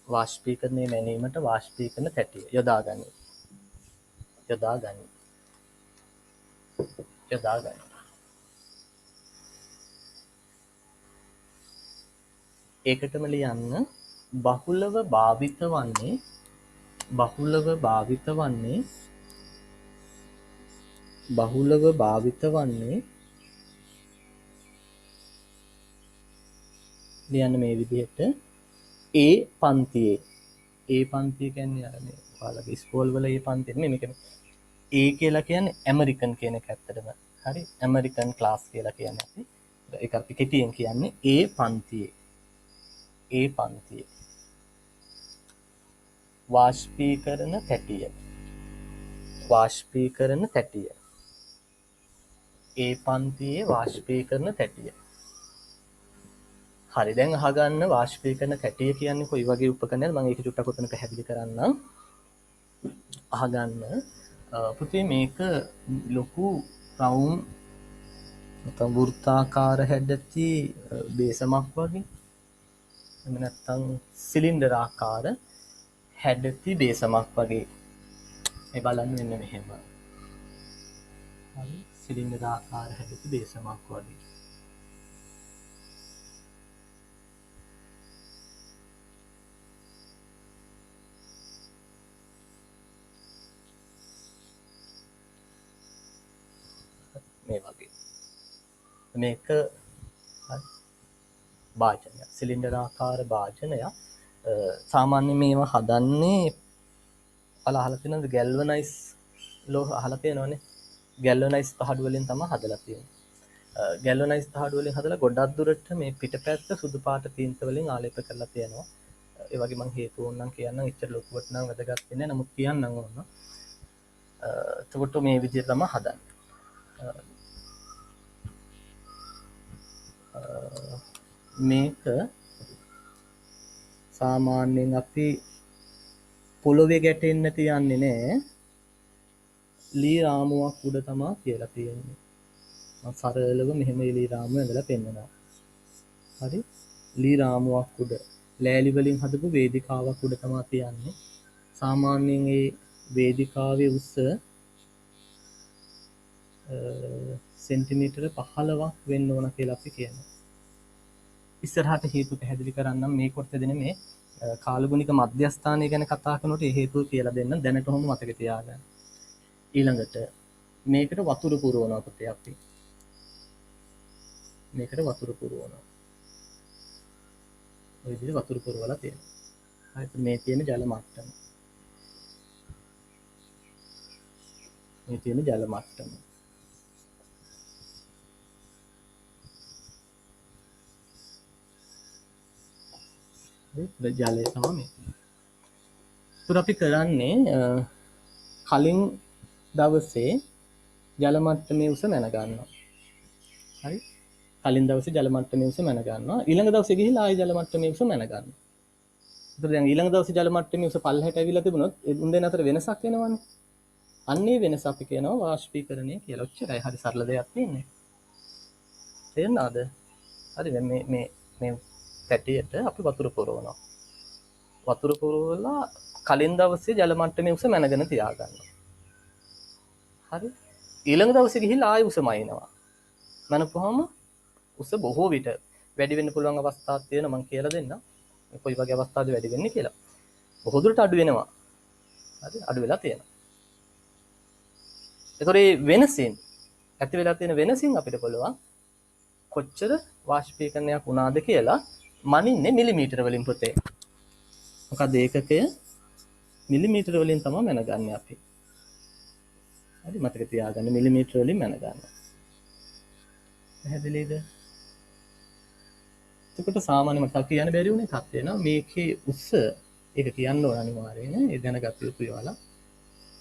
වාෂ්පීකරණය මැනීමට වාෂ්පීකරණ තැටිය යොදාගනි. ඒකටම ලියන්න බහුලව භාවිත වන්නේ ලියන්න මේ විදිහට ඒ පන්තිය කියන්නේ අර මේ ඔයාලගේ ඉස්කෝල වල ඒ පන්තිය නෙමෙයි මේක ඒ කියලා කියන්නේ ඇමරිකන් කියන එක ඇත්තටම හරි ඇමරිකන් ක්ලාස් කියලා කියන්නේ අපි ඒක අපි කෙටියෙන් කියන්නේ ඒ පන්තියේ වාෂ්පීකරණ තැටිය ඒ පන්තියේ වාෂ්පීකරණ තැටිය හරි දැන් අහගන්න වාෂ්පීකරණ තැටිය කියන්නේ කොයි වගේ උපකරණයක්ද මම ඒක චුට්ටක් උතන පැහැදිලි කරන්නම් අහගන්න පුතේ මේක ලොකු රවුම් නැත්නම් වෘත්තාකාර හැඩති බේසමක් වගේ එහෙම නැත්නම් සිලින්ඩර් ආකාර හැඩති බේසමක් වගේ මේ බලන්න මෙන්න මෙහෙම හරි සිලින්ඩර් ආකාර හැඩති බේසමක් වගේ මේ වගේ මේක භාජනය සිලින්ඩර් ආකාර භාජනය සාමාන්‍යයෙන් මේවා හදන්නේ අහලා තියෙනවද ගැල්වනයිස් ලෝහ අහලා තියෙනවනේ ගැල්වනයිස් තහඩු වලින් තමයි හදලා තියෙන්නේ ගැල්වනයිස් තහඩු වලින් හදලා ගොඩක් දුරට මේ පිටපැත්ත සුදු පාට තීන්ත වලින් ආලේප කරලා තියෙනවා ඒ වගේ මම හේතු ඕනනම් කියන්නම් එච්චර ලොකුවට නම් වැදගත් වෙන්නේ නැහැ නමුත් කියන්නම් ඕන එතකොට මේ විදිහට තමයි හදන්නේ මේක සාමාන්‍යයෙන් අපි පොළොවේ ගැටෙන්න තියන්නේ නෑ ලී රාමුවක් උඩ තමයි කියලා තියෙන්නේ මම සරලව මෙහෙම ලී රාමුව ඇඳලා පෙන්නනවා හරි ලී රාමුවක් උඩ ලෑලි වලින් හදපු වේදිකාවක් උඩ තමයි තියන්නේ සාමාන්‍යයෙන් ඒ වේදිකාවේ උස සෙන්ටිමීටර 15ක් වෙන්න ඕන කියලා අපි කියනවා ඉස්සරහට හේතු පැහැදිලි කරන්නම් මේ කොටසේදී මේ කාලගුණික මධ්‍යස්ථානය ගැන කතා කරනකොට ඒ හේතුව කියලා දෙන්න දැනට හොම මතක තියාගන්න. ඊළඟට මේකට වතුර පුරවනවා පුතේ අපි. මේකට වතුර පුරවනවා. ඔය විදිහට වතුර පුරවලා තියෙනවා. හරි මේ තියෙන ජල මට්ටම. ජලය තමයි මේ. ඒතර අපි කරන්නේ කලින් දවසේ ජල මට්ටමේ උස මැන ගන්නවා. හරි? කලින් දවසේ ජල මට්ටමේ උස මැන ගන්නවා. ඊළඟ දවසේ ගිහිල්ලා ආයෙ ජල මට්ටමේ උස මැන ගන්නවා. ඒතර දැන් ඊළඟ දවසේ ජල මට්ටමේ උස පල්ලෙහාට ඇවිල්ලා තිබුණොත් ඒ උන් දෙන්න අතර වෙනසක් වෙනවනේ. අන්නේ වෙනස අපි කියනවා වාෂ්පීකරණය කියලා. ඔච්චරයි. හරි සරල දෙයක් තියෙන්නේ. තේරෙනවද? හරි දැන් මේ තැටියට අපි වතුර පුරවනවා. වතුර පුරවලා කලින් දවසේ ජල මට්ටමේ උස මැනගෙන තියාගන්නවා. හරි? ඊළඟ දවසේ ගිහිල්ලා ආයෙ උස මයින්නවා. මනපුවාම උස බොහෝ විට වැඩි වෙන්න පුළුවන් අවස්ථාවක් තියෙනවා මම කියලා දෙන්නම්. කොයි වගේ අවස්ථාවද වැඩි වෙන්නේ කියලා. බොහෝ දුරට අඩු වෙනවා. හරි? අඩු වෙලා තියෙනවා. ඒතොර මේ වෙනසින් ඇති වෙලා තියෙන වෙනසින් අපිට පුළුවන් කොච්චර වාෂ්පීකරණයක් වුණාද කියලා මනින්නේ මිලිමීටර වලින් පුතේ. මොකද ඒකකය මිලිමීටර වලින් තමයි මැනගන්නේ අපි. හරි මතක තියාගන්න මිලිමීටර වලින් මැනගන්න. පැහැදිලිද? එතකොට සාමාන්‍ය මතක කියන්න බැරි වුණේ තත්ත්වය නම් මේකේ උස ඒක කියන්න ඕන අනිවාර්යයෙන් ඒ දැනගත යුතුයි ඔයාලා.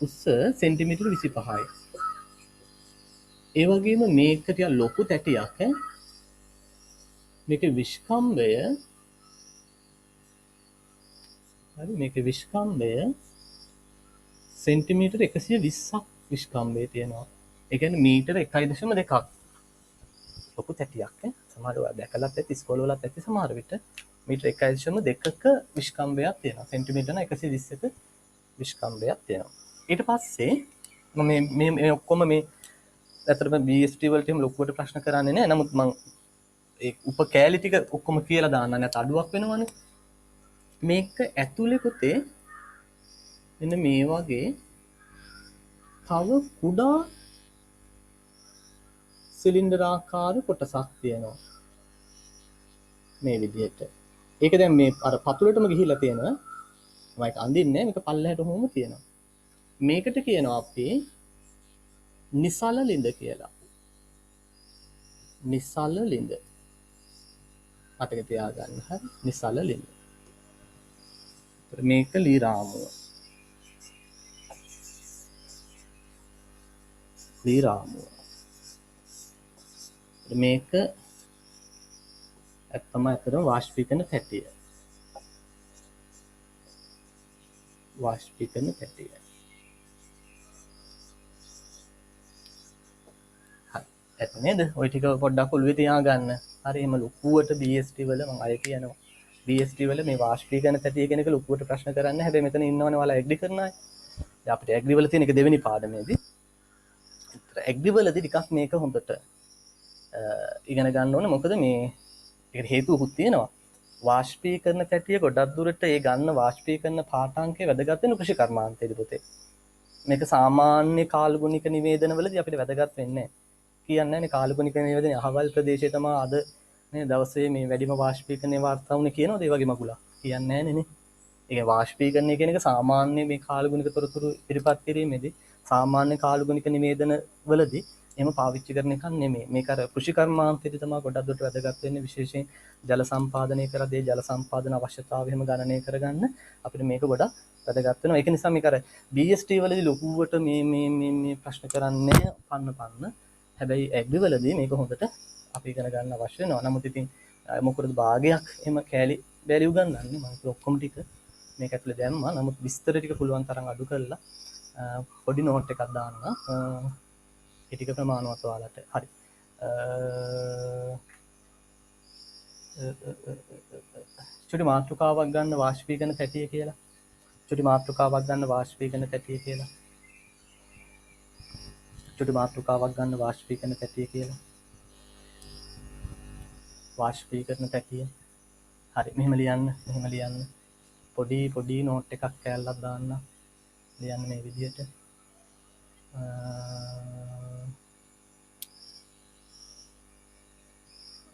උස සෙන්ටිමීටර 25යි. ඒ වගේම මේක ටික ලොකු තැටියක් මේකේ විස්කම්භය හරි මේකේ විස්කම්භය සෙන්ටිමීටර 120ක් විස්කම්භය තියෙනවා. ඒ කියන්නේ මීටර 1.2ක්. ලොකු තැටියක් සමහර ඔයා දැකලත් ඇති ඉස්කෝලේ වලත් ඇති සමහර විට මීටර 1.2ක විස්කම්භයක් තියෙනවා. සෙන්ටිමීටර 120ක විස්කම්භයක් තියෙනවා. ඊට පස්සේ මේ ඔක්කොම මේ ඇත්තටම BST වලට එහෙම ලොකුවට ප්‍රශ්න කරන්නේ නැහැ. නමුත් මම ඒ උප කැලි ටික ඔක්කොම කියලා දාන්න නැත්නම් අඩුවක් වෙනවනේ. මේක ඇතුලේ පුතේ මෙන්න මේ වගේ තව කුඩා සිලින්ඩරාකාර කොටසක් තියෙනවා මේ විදිහට. ඒක දැන් මේ අර පතුලටම ගිහිලා තියෙනවා. මම ඒක අඳින්නේ මේක පල්ලෙහාට හොම තියෙනවා. මේකට කියනවා අපි නිසල ළිඳ කියලා. නිසල ළිඳ. මතක තියාගන්න හරි. නිසල ළිඳ. මේක ලී රාමුව. ලී රාමුව. මේක ඇත්තම ඇත්තටම වාෂ්පීකරණ තැටිය. වාෂ්පීකරණ තැටිය. හරි. ඇත්ත නේද? ওই ටික පොඩ්ඩක් ඔළුවේ තියාගන්න. හරි එහෙම ලොකුවට BST වල මම අය කියනවා. BST වල මේ වාෂ්පීකරණ තැටිය කියන එක ලොකුවට ප්‍රශ්න කරන්න. හැබැයි මෙතන ඉන්නවනේ ඔයාලා ඇග්‍රි කරන අය. දැන් අපිට ඇග්‍රි වල තියෙන එක දෙවෙනි පාඩමේදී. ඇග්‍රි වලදී ටිකක් මේක හොඳට ඉගෙන ගන්න ඕනේ. මොකද මේ ඒකට හේතුකුත් තියෙනවා. වාෂ්පීකරණ තැටිය ගොඩක් දුරට ඒ ගන්න වාෂ්පීකරණ පාඨාංකයේ වැදගත් වෙන කෘෂි කර්මාන්තයේදී පුතේ. මේක සාමාන්‍ය කාලගුණික නිවේදනවලදී අපිට වැදගත් වෙන්නේ නැහැ. කියන්නේ නැහැ නේ කාලගුණික නිවේදනයේ අහවල් ප්‍රදේශයේ තමයි අද මේ දවසේ මේ වැඩිම වාෂ්පීකරණය වාර්තා වුනේ කියනවාද ඒ වගේ මගුලක්. කියන්නේ නැහැ නේ. ඒ වාෂ්පීකරණය කියන එක සාමාන්‍ය මේ කාලගුණික තොරතුරු ඉදිරිපත් කිරීමේදී සාමාන්‍ය කාලගුණික නිවේදන වලදී එහෙම පාවිච්චි කරන එකක් නෙමෙයි. මේක අර කෘෂි කර්මාන්තයේදී තමයි ගොඩක් දුරට වැදගත් වෙන්නේ විශේෂයෙන් ජල සම්පාදනය කරලා ජල සම්පාදන අවශ්‍යතාවය එහෙම ගණනය කරගන්න අපිට මේක ගොඩක් වැදගත් වෙනවා. ඒක නිසා මේක අර BST වලදී ලොකුවට මේ ප්‍රශ්න කරන්නේ පන්න. හැබැයි ඇග්‍රි වලදී මේක හොඳට අපි ඉගෙන ගන්න අවශ්‍ය වෙනවා. නමුත් ඉතින් මොකද භාගයක් එහෙම කෑලි බැරි උගන්වන්නේ මම ඔක්කොම ටික මේක ඇතුලේ දැම්මා. නමුත් විස්තර ටික පුළුවන් තරම් අඩු කරලා පොඩි නෝට් එකක් දාන්න. ඒ ටික ප්‍රමාණවත් ඔයාලට. හරි. චුටි මාතෘකාවක් ගන්න වාෂ්පීකරණ තැටිය කියලා. චුටි මාතෘකාවක් ගන්න වාෂ්පීකරණ තැටිය කියලා. චුටි මාතෘකාවක් ගන්න වාෂ්පීකරණ තැටිය කියලා. වාෂ්පීකරණ තැටිය. හරි. මෙහෙම ලියන්න. පොඩි නෝට් එකක් කෑල්ලක් දාන්න. ලියන්න මේ විදිහට.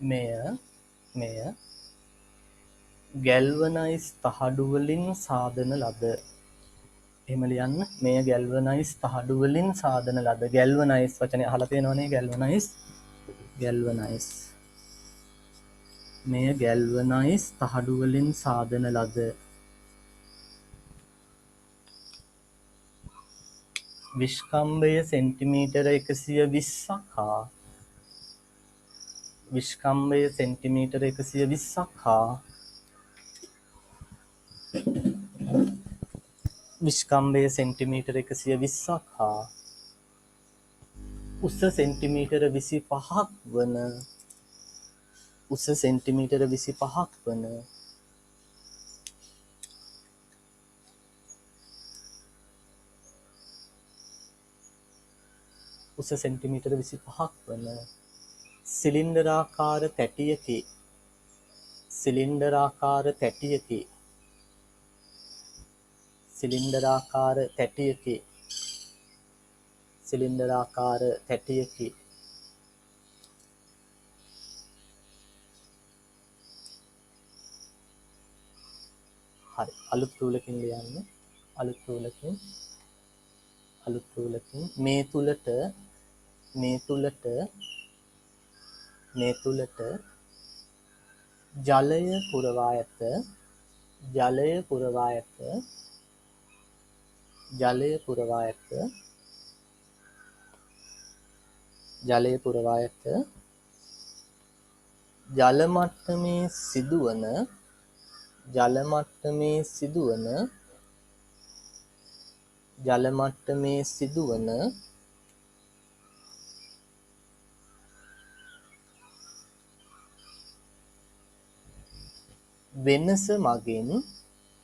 මෙය ගැල්වනයිස් තහඩු වලින් සාදන ලද. එහෙම ලියන්න. මෙය ගැල්වනයිස් තහඩු වලින් සාදන ලද. ගැල්වනයිස් වචනේ අහලා තියෙනවනේ ගැල්වනයිස්. මෙය ගැල්වනයිස් තහඩු වලින් සාදන ලද. විස්කම්භය සෙන්ටිමීටර 120ක් හා විස්කම්භය සෙන්ටිමීටර 120ක් හා විස්කම්භය සෙන්ටිමීටර 120ක් හා උස සෙන්ටිමීටර 25ක් වන උස සෙන්ටිමීටර 25ක් වන උස සෙන්ටිමීටර 25ක් වන සිලින්ඩරාකාර තැටියකි සිලින්ඩරාකාර තැටියකි සිලින්ඩරාකාර තැටියකි සිලින්ඩරාකාර තැටියකි හරි අලුත් රූලකින් ලියන්න අලුත් රූලකින් මේ තුලට ජලය පුරවා ඇත ජලය පුරවා ඇත ජල මට්ටමේ සිදුවන වෙනස මගින්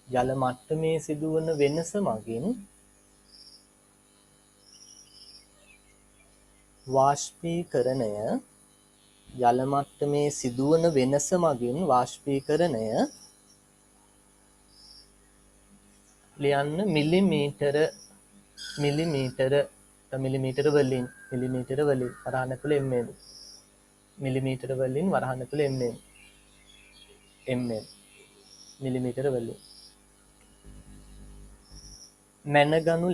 ජල මට්ටමේ සිදුවන වෙනස මගින් වාෂ්පීකරණය ජල මට්ටමේ සිදුවන වෙනස මගින් වාෂ්පීකරණය ලියන්න මිලිමීටර මිලිමීටර වලින් වරහන් ඇතුළේ ml මිලිමීටර වලින් වරහන් ඇතුළේ ml මිලිමීටර වලින් මැනගනු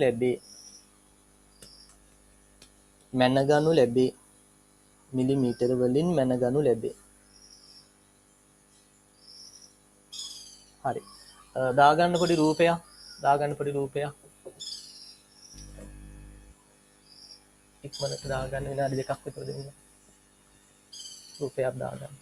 ලැබේ මිලිමීටර වලින් මැනගනු ලැබේ. හරි. දාගන්න පොඩි රූපයක්. ඉක්මනට දාගන්න විනාඩි 2ක් විතර දෙන්න. රූපයක් දාගන්න.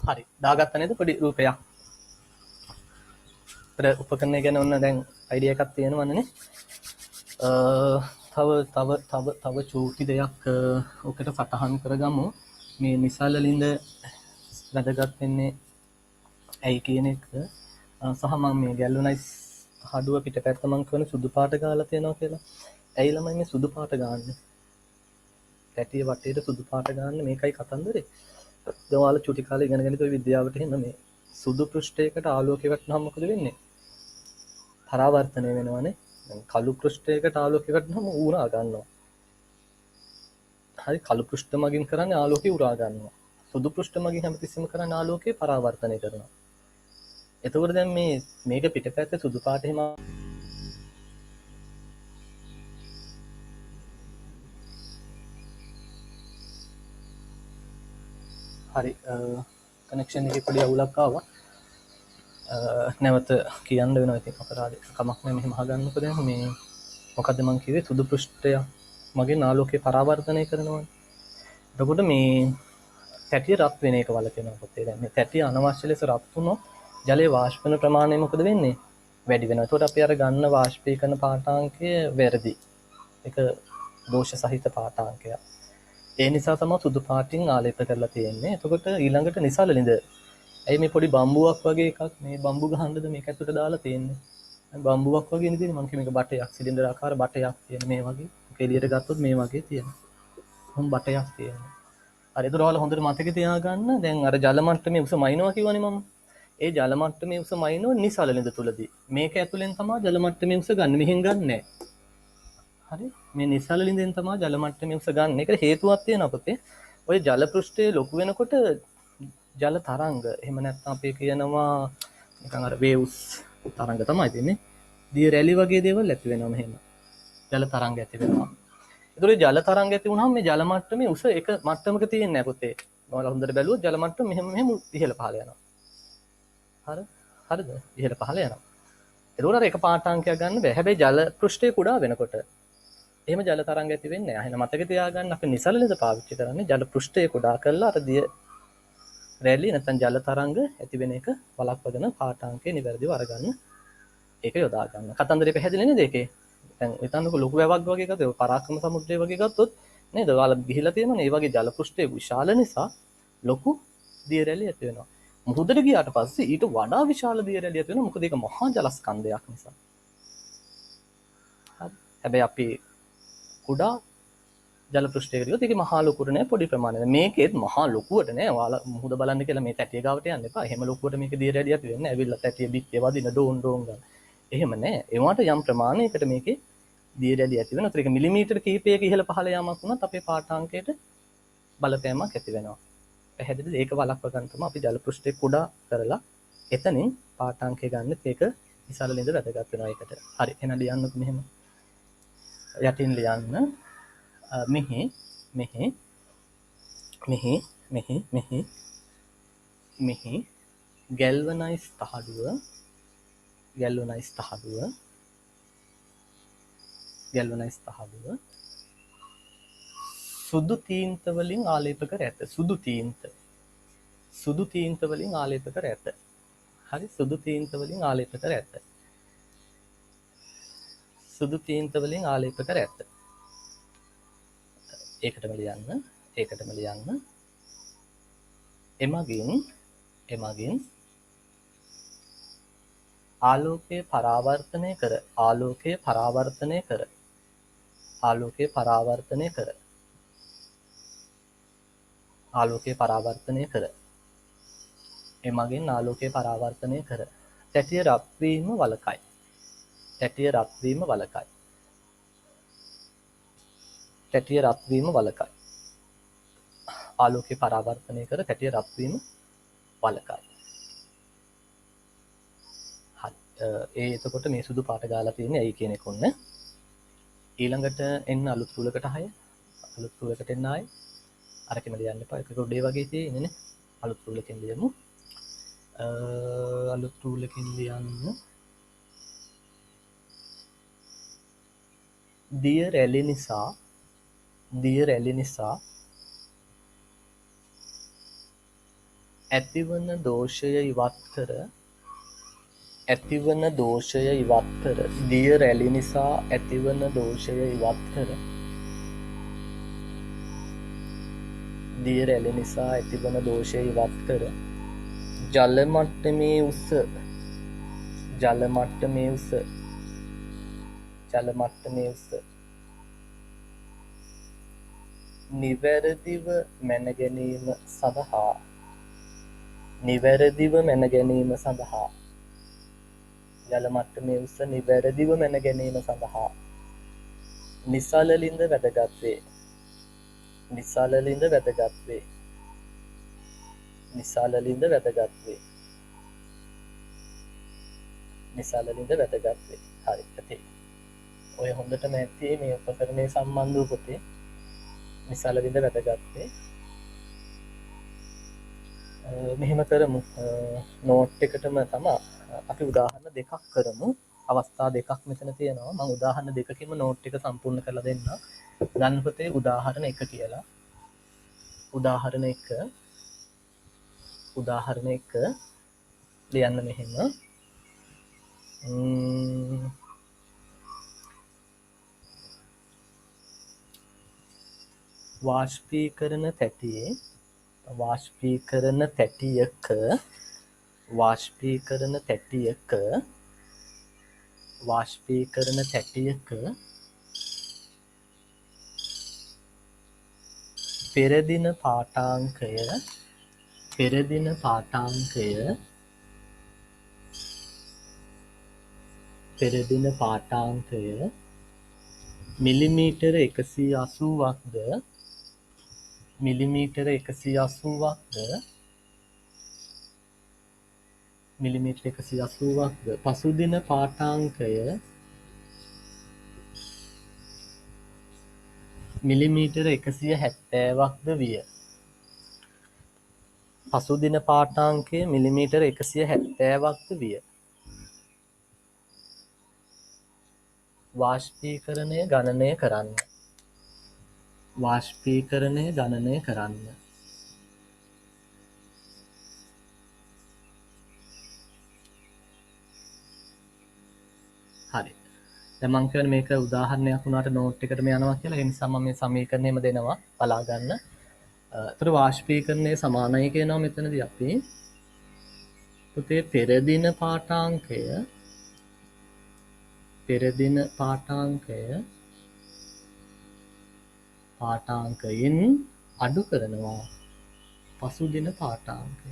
හරි දාගත්ත නේද පොඩි රූපයක්. උපකරණය ගැන ඔන්න දැන් අයිඩියා එකක් තියෙනවනේ. තව චූටි දෙයක් ඔකට සටහන් කරගමු. මේ නිසල්ල ලිඳ වැදගත් වෙන්නේ ඇයි කියන එක සහ මම මේ ගැල්වනයිස් හඩුව පිටපැත්ත මං කියන සුදු පාට ගාලා තියෙනවා කියලා. ඇයි ළමයි මේ සුදු පාට ගාන්නේ? පැටිය වටේට සුදු පාට ගන්න මේකයි කතන්දරේ. දැන් ඔයාලා චුටි කාලේ ඉගෙනගෙන ඉතින් විද්‍යාවට එන්න මේ සුදු පෘෂ්ඨයකට ආලෝකය වැටුනහම මොකද වෙන්නේ? පරාවර්තනය වෙනවනේ. දැන් කළු පෘෂ්ඨයකට ආලෝකය වැටුනහම උරා ගන්නවා. හරි කළු පෘෂ්ඨ මගින් කරන්නේ ආලෝකය උරා ගන්නවා. සුදු පෘෂ්ඨ මගින් හැමතිස්සෙම කරන්නේ ආලෝකය පරාවර්තනය කරනවා. එතකොට දැන් මේක පිටපැත්තේ සුදු පාට එහෙම හරි කනෙක්ෂන් එකේ පොඩි අවුලක් ආවා. නැවත කියන්න වෙනවා ඉතින් අපරාධ කමක් නැහැ මෙහෙම අහගන්නකො දැන් මේ මොකද්ද මං කිව්වේ සුදු පෘෂ්ඨය මගෙන් ආලෝකය පරාවර්තනය කරනවා. එතකොට මේ තැටිය රත් වෙන එක වලකිනවා පොතේ. දැන් මේ තැටිය අනවශ්‍ය ලෙස රත් වුණොත් ජලයේ වාෂ්ප වෙන ප්‍රමාණය මොකද වෙන්නේ? වැඩි වෙනවා. එතකොට අපි අර ගන්න වාෂ්පීකරණ පාඨාංකය වැරදි. ඒක දෝෂ සහිත පාඨාංකයක්. ඒ නිසා තමයි සුදු පාටින් ආලේප කරලා තියෙන්නේ. එතකොට ඊළඟට නිසල ලිඳ. ඇයි මේ පොඩි බම්බුවක් වගේ එකක් මේ බම්බු ගහන්නද මේක ඇතුලට දාලා තියෙන්නේ? බම්බුවක් වගේ නේ තියෙන්නේ. මම කිය මේක බටයක් සිලින්ඩර් ආකාර බටයක් තියෙන මේ වගේ. ඒක එළියට ගත්තොත් මේ වගේ තියෙනවා. මොම් බටයක් තියෙනවා. හරි ඒතර ඔයාලා හොඳට මතක තියාගන්න. දැන් අර ජල මට්ටමේ උස මයින්නවා කියවනේ මම. ඒ ජල මට්ටමේ උස මයින්ව නිසල ලිඳ තුලදී. මේක ඇතුලෙන් තමයි ජල මට්ටමේ උස ගන්න. මෙහෙන් ගන්නෑ. හරි මේ නිසල ලිඳෙන් තමයි ජල මට්ටමේ උස ගන්න. ඒකට හේතුවක් තියෙනවා පොතේ. ඔය ජල පෘෂ්ඨය ලොකු වෙනකොට ජල තරංග එහෙම නැත්නම් අපි කියනවා නිකන් අර වේව්ස් තරංග තමයි තියෙන්නේ. දිය රැලි වගේ දේවල් ඇති වෙනවා මෙහෙම. ජල තරංග ඇති වෙනවා. ඒතකොට ජල තරංග ඇති වුණාම මේ ජල මට්ටමේ උස එක මට්ටමක තියෙන්නේ නැහැ පොතේ. ඔයාලා හොඳට බැලුවොත් ජල මට්ටම මෙහෙම ඉහළ පහළ යනවා. හරිද? ඉහළ පහළ යනවා. ඒතකොට අර එක පාඨාංකයක් ගන්න බෑ. හැබැයි ජල පෘෂ්ඨය කුඩා වෙනකොට එහෙම ජල තරංග ඇති වෙන්නේ නැහැ. එහෙනම් මතක තියාගන්න අපි නිසල ලිඳ පාවිච්චි කරන්නේ ජල පෘෂ්ඨය කුඩා කරලා අර දිය රැලි නැත්නම් ජල තරංග ඇති වෙන එක වළක්වගෙන පාඨාංකය නිවැරදිව අරගන්න. ඒක යොදා ගන්න. කතන්දරේ පැහැදිලි නේද ඒකේ? දැන් හිතන්නකො ලොකු වැවක් වගේ එකක් පරාක්‍රම සමුද්‍රය වගේ ගත්තොත් නේද? ඔයාලා ගිහිලා තියෙනවනේ. ඒ වගේ ජල පෘෂ්ඨය විශාල නිසා ලොකු දිය රැලි ඇති වෙනවා. මුහුදට ගියාට පස්සේ ඊට වඩා විශාල දිය රැලි ඇති වෙනවා. මොකද ඒක මහා ජල ස්කන්ධයක් නිසා. හරි. හැබැයි අපි කුඩා ජල පෘෂ්ඨයකට ගියොත් ඒකේ මහා ලොකුට නෑ පොඩි ප්‍රමාණයක්. මේකෙත් මහා ලොකුවට නෑ. ඔයාලා මුහුද බලන්න කියලා මේ තැටිය ගාවට යන්න එපා. එහෙම ලොකුවට මේක දිය රැලි ඇති වෙන්නේ නෑ. ඇවිල්ලා තැටිය බිත්තිය වදින ඩෝන් ගන්න. එහෙම නෑ. ඒවට යම් ප්‍රමාණයකට මේකේ දිය රැලි ඇති වෙනවා. ඒක මිලිමීටර කිහිපයක ඉහළ පහළ යාමක් වුණත් අපේ පාඨාංකයට බලපෑමක් ඇති වෙනවා. පැහැදිලිද? ඒක වළක්ව ගන්න තමයි අපි ජල පෘෂ්ඨය කුඩා කරලා එතනින් පාඨාංකය ගන්න. ඒක විශාල ලිඳ වැදගත් වෙනවා ඒකට. හරි. එහෙනම් ලියන්නකො මෙහෙම. යටින් ලියන්න මෙහි ගැල්වනයිස් තහඩුව සුදු තීන්ත වලින් ආලේප කර ඇත. සුදු තීන්ත වලින් ආලේප කර ඇත. හරි සුදු තීන්ත වලින් ආලේප කර ඇත. සුදු තීන්ත වලින් ආලේප කර ඇත. ඒකටම ලියන්න. එමගින් ආලෝකය පරාවර්තනය කර තැටිය රත් වීම වළකයි. ආලෝකය පරාවර්තනය කර තැටිය රත් වීම වළකයි. හරි. එතකොට මේ සුදු පාට ගාලා තියෙන්නේ ඇයි කියන එක ඔන්න. ඊළඟට එන්න අලුත් රූලකට 6. අලුත් රූලකට එන්න ආයේ. අරකෙම ලියන්න එපා. ඒක ගොඩේ වගේ තියෙන්නේ නේ. අලුත් රූලකින් ලියමු. අලුත් රූලකින් ලියන්න. දිය රැලි නිසා ඇතිවන දෝෂය ඉවත් කර ඇතිවන දෝෂය ඉවත් කර දිය රැලි නිසා ඇතිවන දෝෂය ඉවත් කර දිය රැලි නිසා ඇතිවන දෝෂය ඉවත් කර ජල මට්ටමේ උස ජල මට්ටමේ උස ජල මට්ටමේ උස නිවැරදිව මැන ගැනීම සඳහා නිවැරදිව මැන ගැනීම සඳහා ජල මට්ටමේ උස නිවැරදිව මැන ගැනීම සඳහා නිසලලින්ද වැදගත් වේ. නිසලලින්ද වැදගත් වේ. නිසලලින්ද වැදගත් වේ. නිසලලින්ද වැදගත් වේ. හරි. ඇති. ඔය හොඳටම ඇති මේ උපකරණය සම්බන්ධ වූ පොතේ නිසලලින්ද වැදගත් වේ. මෙහෙම කරමු. නෝට් එකටම තමයි අපි උදාහරණ දෙකක් කරමු. අවස්ථා දෙකක් මෙතන තියෙනවා. මම උදාහරණ දෙකකින්ම නෝට් එක සම්පූර්ණ කරලා දෙන්නම්. ගන්න පොතේ උදාහරණ 1 කියලා. උදාහරණ 1 ලියන්න මෙහෙම. වාෂ්පීකරණ තැටියේ වාෂ්පීකරණ තැටියක වාෂ්පීකරණ තැටියක වාෂ්පීකරණ තැටියක පෙරදින පාඨාංකය පෙරදින පාඨාංකය පෙරදින පාඨාංකය මිලිමීටර 180ක්ද මිලිමීටර 180ක්ද මිලිමීටර 180ක්ද පසුදින පාඨාංකය මිලිමීටර 170ක්ද විය. පසුදින පාඨාංකය මිලිමීටර 170ක්ද විය. වාෂ්පීකරණය ගණනය කරන්න. වාෂ්පීකරණය ගණනය කරන්න. හරි. දැන් මම කියන්නේ මේක උදාහරණයක් වුණාට නෝට් එකටම යනවා කියලා. ඒ නිසා මම මේ සමීකරණයම දෙනවා බලා ගන්න. ඒතර වාෂ්පීකරණය සමානයි කියනවා මෙතනදී අපි. පුතේ පෙරදින පාඨාංකයෙන් අඩු කරනවා පසුදින පාඨාංකය.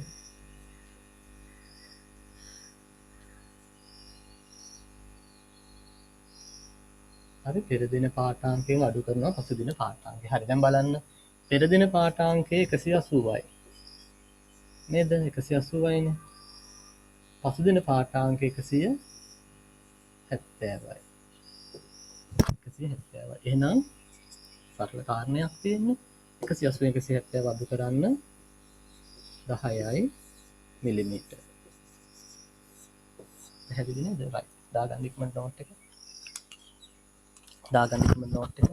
හරි පෙරදින පාඨාංකයෙන් අඩු කරනවා පසුදින පාඨාංකය. හරි දැන් බලන්න පෙරදින පාඨාංකය 180යි. නේද? 180යිනේ. පසුදින පාඨාංකය 170යි. 170යි. එහෙනම් සරල කාරණයක් තියෙන්නේ 180 170 අඩු කරන්න 10යි මිලිමීටර. පැහැදිලි නේද? රයිට්. දාගන්න ඉක්මනට නෝට් එක. දාගන්න ඉක්මනට නෝට් එක.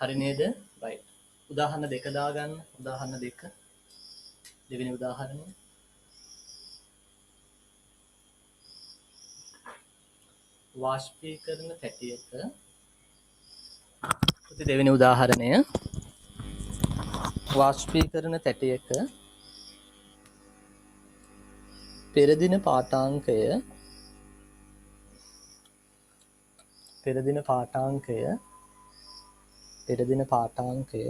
හරි නේද? right. උදාහරණ දෙක දාගන්න. උදාහරණ දෙක. දෙවෙනි උදාහරණය. වාෂ්පීකරණ තැටියක දෙවෙනි උදාහරණය. වාෂ්පීකරණ තැටියක පෙරදින පාඨාංකය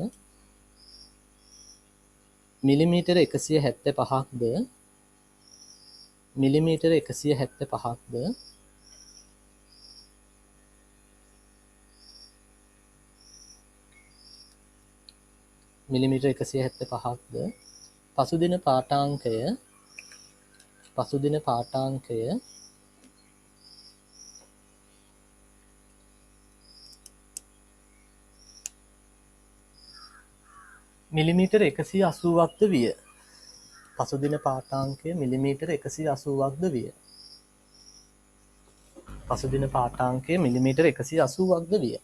මිලිමීටර 175ක්ද මිලිමීටර 175ක්ද මිලිමීටර 175ක්ද පසුදින පාඨාංකය මිලිමීටර 180ක්ද විය. පසුදින පාඨාංකය මිලිමීටර 180ක්ද විය. පසුදින පාඨාංකය මිලිමීටර 180ක්ද විය.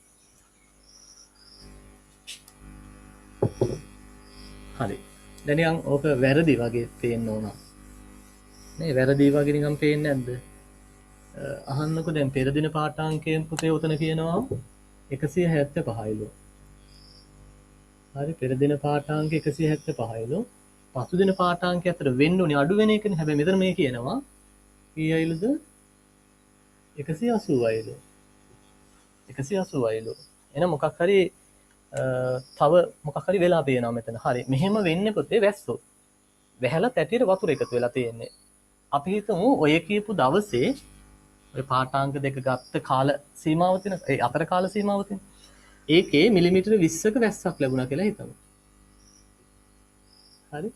හරි. දැන් නිකන් ඕක වැරදි වගේ පේන්න ඕන. නේ වැරදි වගේ නිකන් පේන්නේ නැද්ද? අහන්නකො දැන් පෙරදින පාඨාංකයෙන් පුතේ උතන කියනවා 175යිලු. හරි පෙරදින පාඨාංක 175යිලු. පසුදින පාඨාංකය අතර වෙන්න ඕනේ අඩු වෙන එකනේ. හැබැයි මෙතන මේ කියනවා කීයයිලුද? 180යිලු. 180යිලු. එහෙනම් මොකක් හරි තව මොකක් හරි වෙලා පේනවා මෙතන. හරි. මෙහෙම වෙන්නේ පුතේ වැස්සෝ. වැහැලා තැටියට වතුර එකතු වෙලා තියෙන්නේ. අපි හිතමු ඔය කියපු දවසේ ඔය පාඨාංක දෙක ගත්ත කාල සීමාව තියෙන ඒ අතර කාල සීමාව තියෙන. ඒකේ මිලිමීටර 20ක වැස්සක් ලැබුණා කියලා හිතමු. හරි.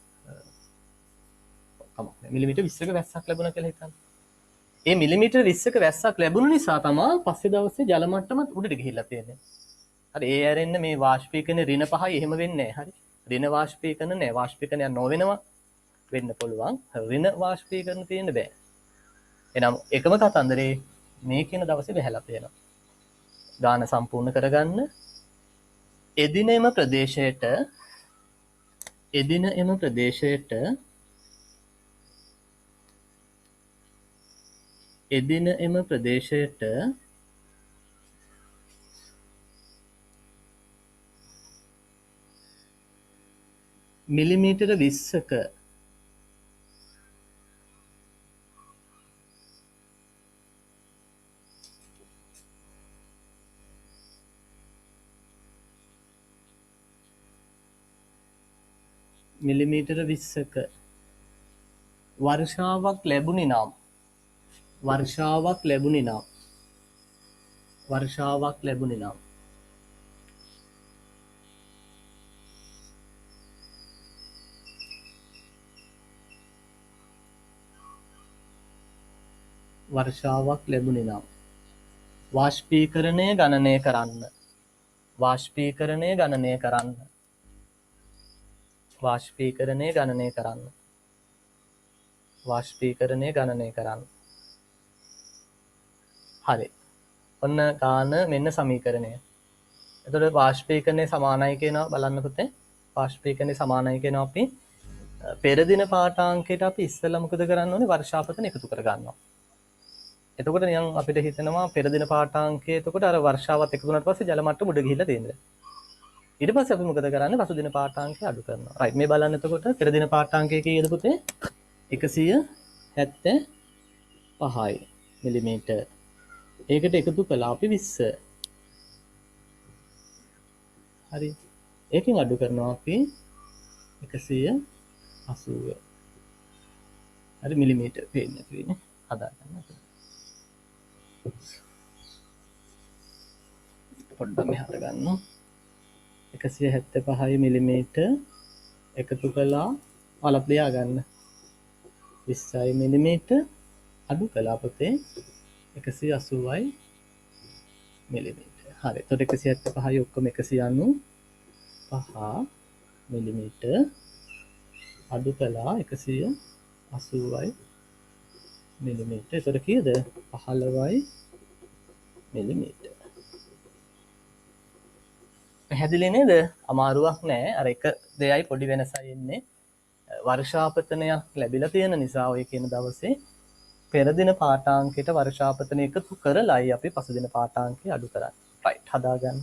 මිලිමීටර 20ක වැස්සක් ලැබුණා කියලා හිතන්න. ඒ මිලිමීටර 20ක වැස්සක් ලැබුණු නිසා තමයි පස්සේ දවසේ ජල මට්ටමත් උඩට ගිහිල්ලා තියෙන්නේ. හරි ඒ ඇරෙන්න මේ වාෂ්පීකරණ ඍණ 5යි එහෙම වෙන්නේ නැහැ. හරි. ඍණ වාෂ්පීකරණ නැහැ. වාෂ්පීකරණයක් නොවෙනවා වෙන්න පුළුවන්. ඍණ වාෂ්පීකරණ තියෙන්න බෑ. එනම් එකම කතන්දරේ මේ කියන දවසේ වැහැලා තියෙනවා. ගාන සම්පූර්ණ කරගන්න. එදින එම ප්‍රදේශයට මිලිමීටර 20ක මිලිමීටර 20ක වර්ෂාවක් ලැබුණේ නම් වාෂ්පීකරණය ගණනය කරන්න. හරි. ඔන්න ගාන මෙන්න සමීකරණය. එතකොට වාෂ්පීකරණය සමානයි කියනවා බලන්න පුතේ. වාෂ්පීකරණය සමානයි කියනවා අපි පෙරදින පාඨාංකයට අපි ඉස්සෙල්ලා මොකද කරන්න ඕනේ? වර්ෂාපතන එකතු කර ගන්නවා. එතකොට නිකන් අපිට හිතෙනවා පෙරදින පාඨාංකය එතකොට අර වර්ෂාවත් එකතු වුණාට පස්සේ ජල මට්ටම උඩ ගිහිල්ලා තියෙනවා. ඊට පස්සේ අපි මොකද කරන්නේ? පසුදින පාඨාංකය අඩු කරනවා. රයිට් මේ බලන්න එතකොට පෙරදින පාඨාංකය කීයද පුතේ? 175යි මිලිමීටර්. ඒකට එකතු කළා අපි 20. හරි. ඒකෙන් අඩු කරනවා අපි 180. හරි මිලිමීටර් පේන්නේ තියෙන්නේ. හදාගන්න. පොඩ්ඩක් මෙහාට ගන්න. 175 මිලිමීටර් එකතු කළා අලප් ලියා ගන්න. 20යි මිලිමීටර් අඩු කළා පුතේ 180යි මිලිමීටර්. හරි. එතකොට 175යි ඔක්කොම 195 මිලිමීටර් අඩු කළා 180යි මිලිමීටර්. එතකොට කීයද? 15යි මිලිමීටර්. පැහැදිලි නේද? අමාරුවක් නෑ. අර එක දෙයයි පොඩි වෙනසයි එන්නේ. වර්ෂාපතනයක් ලැබිලා තියෙන නිසා ඔය කියන දවසේ පෙර දින පාඨාංකයට වර්ෂාපතන එකතු කරලායි අපි පසුදින පාඨාංකය අඩු කරන්නේ. රයිට් හදාගන්න.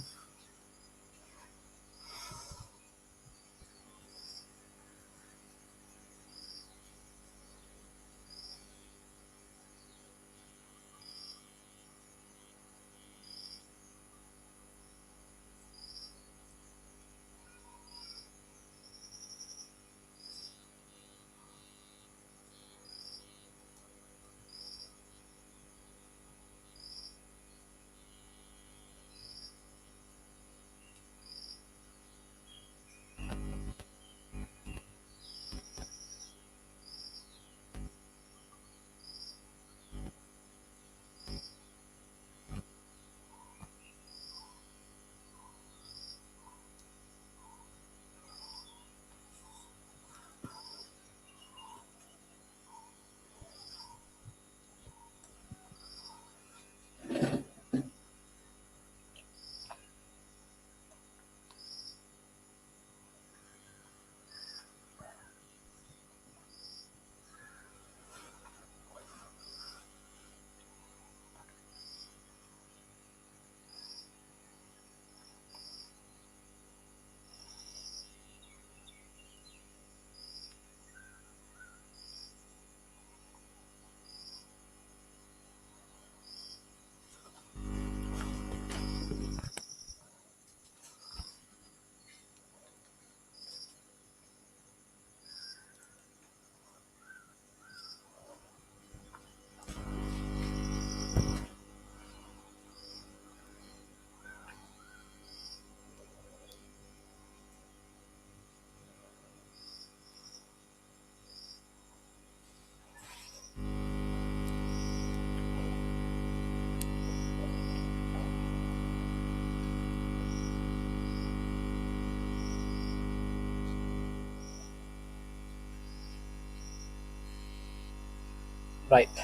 රයිට්.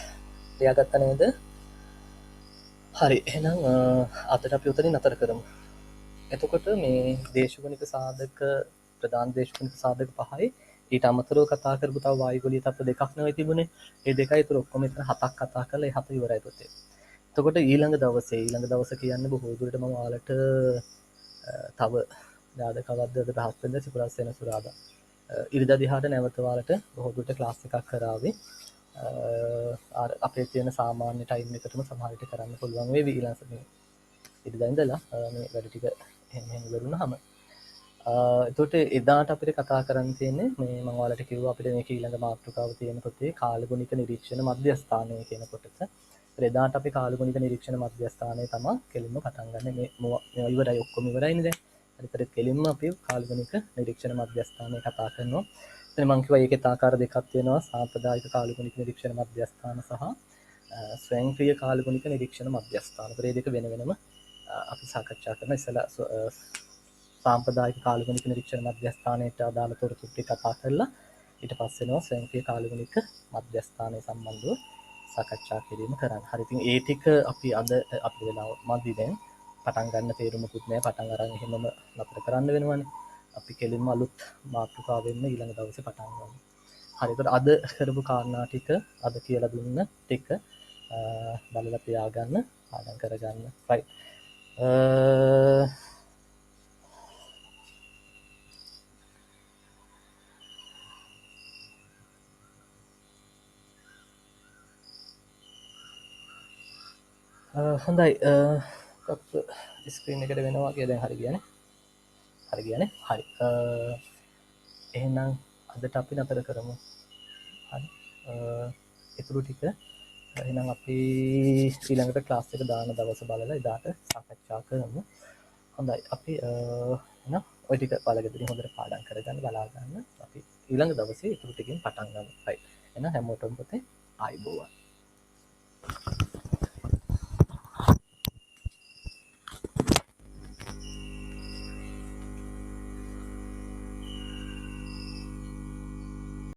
ලියාගත්තා නේද? හරි. එහෙනම් අදට අපි උතනින් නතර කරමු. එතකොට මේ දේශගුණික සාධක ප්‍රධාන දේශගුණික සාධක 5යි ඊට අමතරව කතා කරපු තව වායුගෝලීය තත්ත්ව දෙකක් නෙවෙයි තිබුණේ. ඒ දෙකයි ඒතර ඔක්කොම එතන 7ක් කතා කරලා ඒ 7 ඉවරයි පුතේ. එතකොට ඊළඟ දවස කියන්නේ බොහෝ දුරට මම ඔයාලට තව දාද කවද්ද අද බ්‍රහස්පතින්දා සිකුරාදා සෙනසුරාදා ඉරිදා දිහාට නැවත ඔයාලට බොහෝ දුරට ක්ලාස් එකක් කරાવી. අපේ තියෙන සාමාන්‍ය ටයිම් එකටම සමහර විට කරන්න පුළුවන් වේවි ඊළඟ මේ ඉරිදා ඉඳලා මේ වැඩ ටික එහෙම ඉවරුනහම එතකොට එදාට අපිට කතා කරන්න තියෙන්නේ මේ මම ඔයාලට කිව්වා අපිට මේක ඊළඟ මාතෘකාව තියෙන පොතේ කාලගුණික නිරීක්ෂණ මධ්‍යස්ථානය කියන කොටස. එදාට අපි කාලගුණික නිරීක්ෂණ මධ්‍යස්ථානය තමයි කෙලින්ම පටන් ගන්න. මේ ඉවරයි ඔක්කොම ඉවරයිනේ දැන්. හරියට කෙලින්ම අපි කාලගුණික නිරීක්ෂණ මධ්‍යස්ථානය කතා කරනවා. එතන මම කිව්වා ඒකේ ආකාර දෙකක් තියෙනවා. සාම්ප්‍රදායික කාලගුණික නිරීක්ෂණ මධ්‍යස්ථාන සහ ස්වයංක්‍රීය කාලගුණික නිරීක්ෂණ මධ්‍යස්ථාන. ඒ දෙක වෙන වෙනම අපි සාකච්ඡා කරන ඉස්සලා සාම්ප්‍රදායික කාලගුණික නිරීක්ෂණ මධ්‍යස්ථානයට අදාළ තොරතුරු ටික කතා කරලා ඊට පස්සේ වෙනවා ස්වයංක්‍රීය කාලගුණික මධ්‍යස්ථානය සම්බන්ධව සාකච්ඡා කිරීම කරන්න. හරි ඉතින් ඒ ටික අපි අද අපේ වෙලාව මදි දැන් පටන් ගන්න තේරුමකුත් නැහැ. පටන් අරන් එහෙමම නතර කරන්න වෙනවනේ. අපි කෙලින්ම අලුත් මාතෘකාවෙන්න ඊළඟ දවසේ පටන් ගමු. හරි ඒකට අද කරපු කාරණා ටික අද කියලා දුන්න ටික බලලා තියාගන්න පාඩම් කරගන්න. right හොඳයි ස්ක්‍රීන් එකට වෙනවා කියලා දැන් හරි ගියානේ හරි එහෙනම් අදට අපි නතර කරමු හරි ඉතුරු ටික එහෙනම් අපි ඊළඟට ක්ලාස් එක දාන දවස බලලා එදාට සාකච්ඡා කරමු හොඳයි අපි එහෙනම් ඔය ටික බලගෙදරින් හොඳට පාඩම් කරගන්න බලා ගන්න අපි ඊළඟ දවසේ ඉතුරු ටිකෙන් පටන් ගමු right එහෙනම් හැමෝටම පුතේ ආයුබෝවන්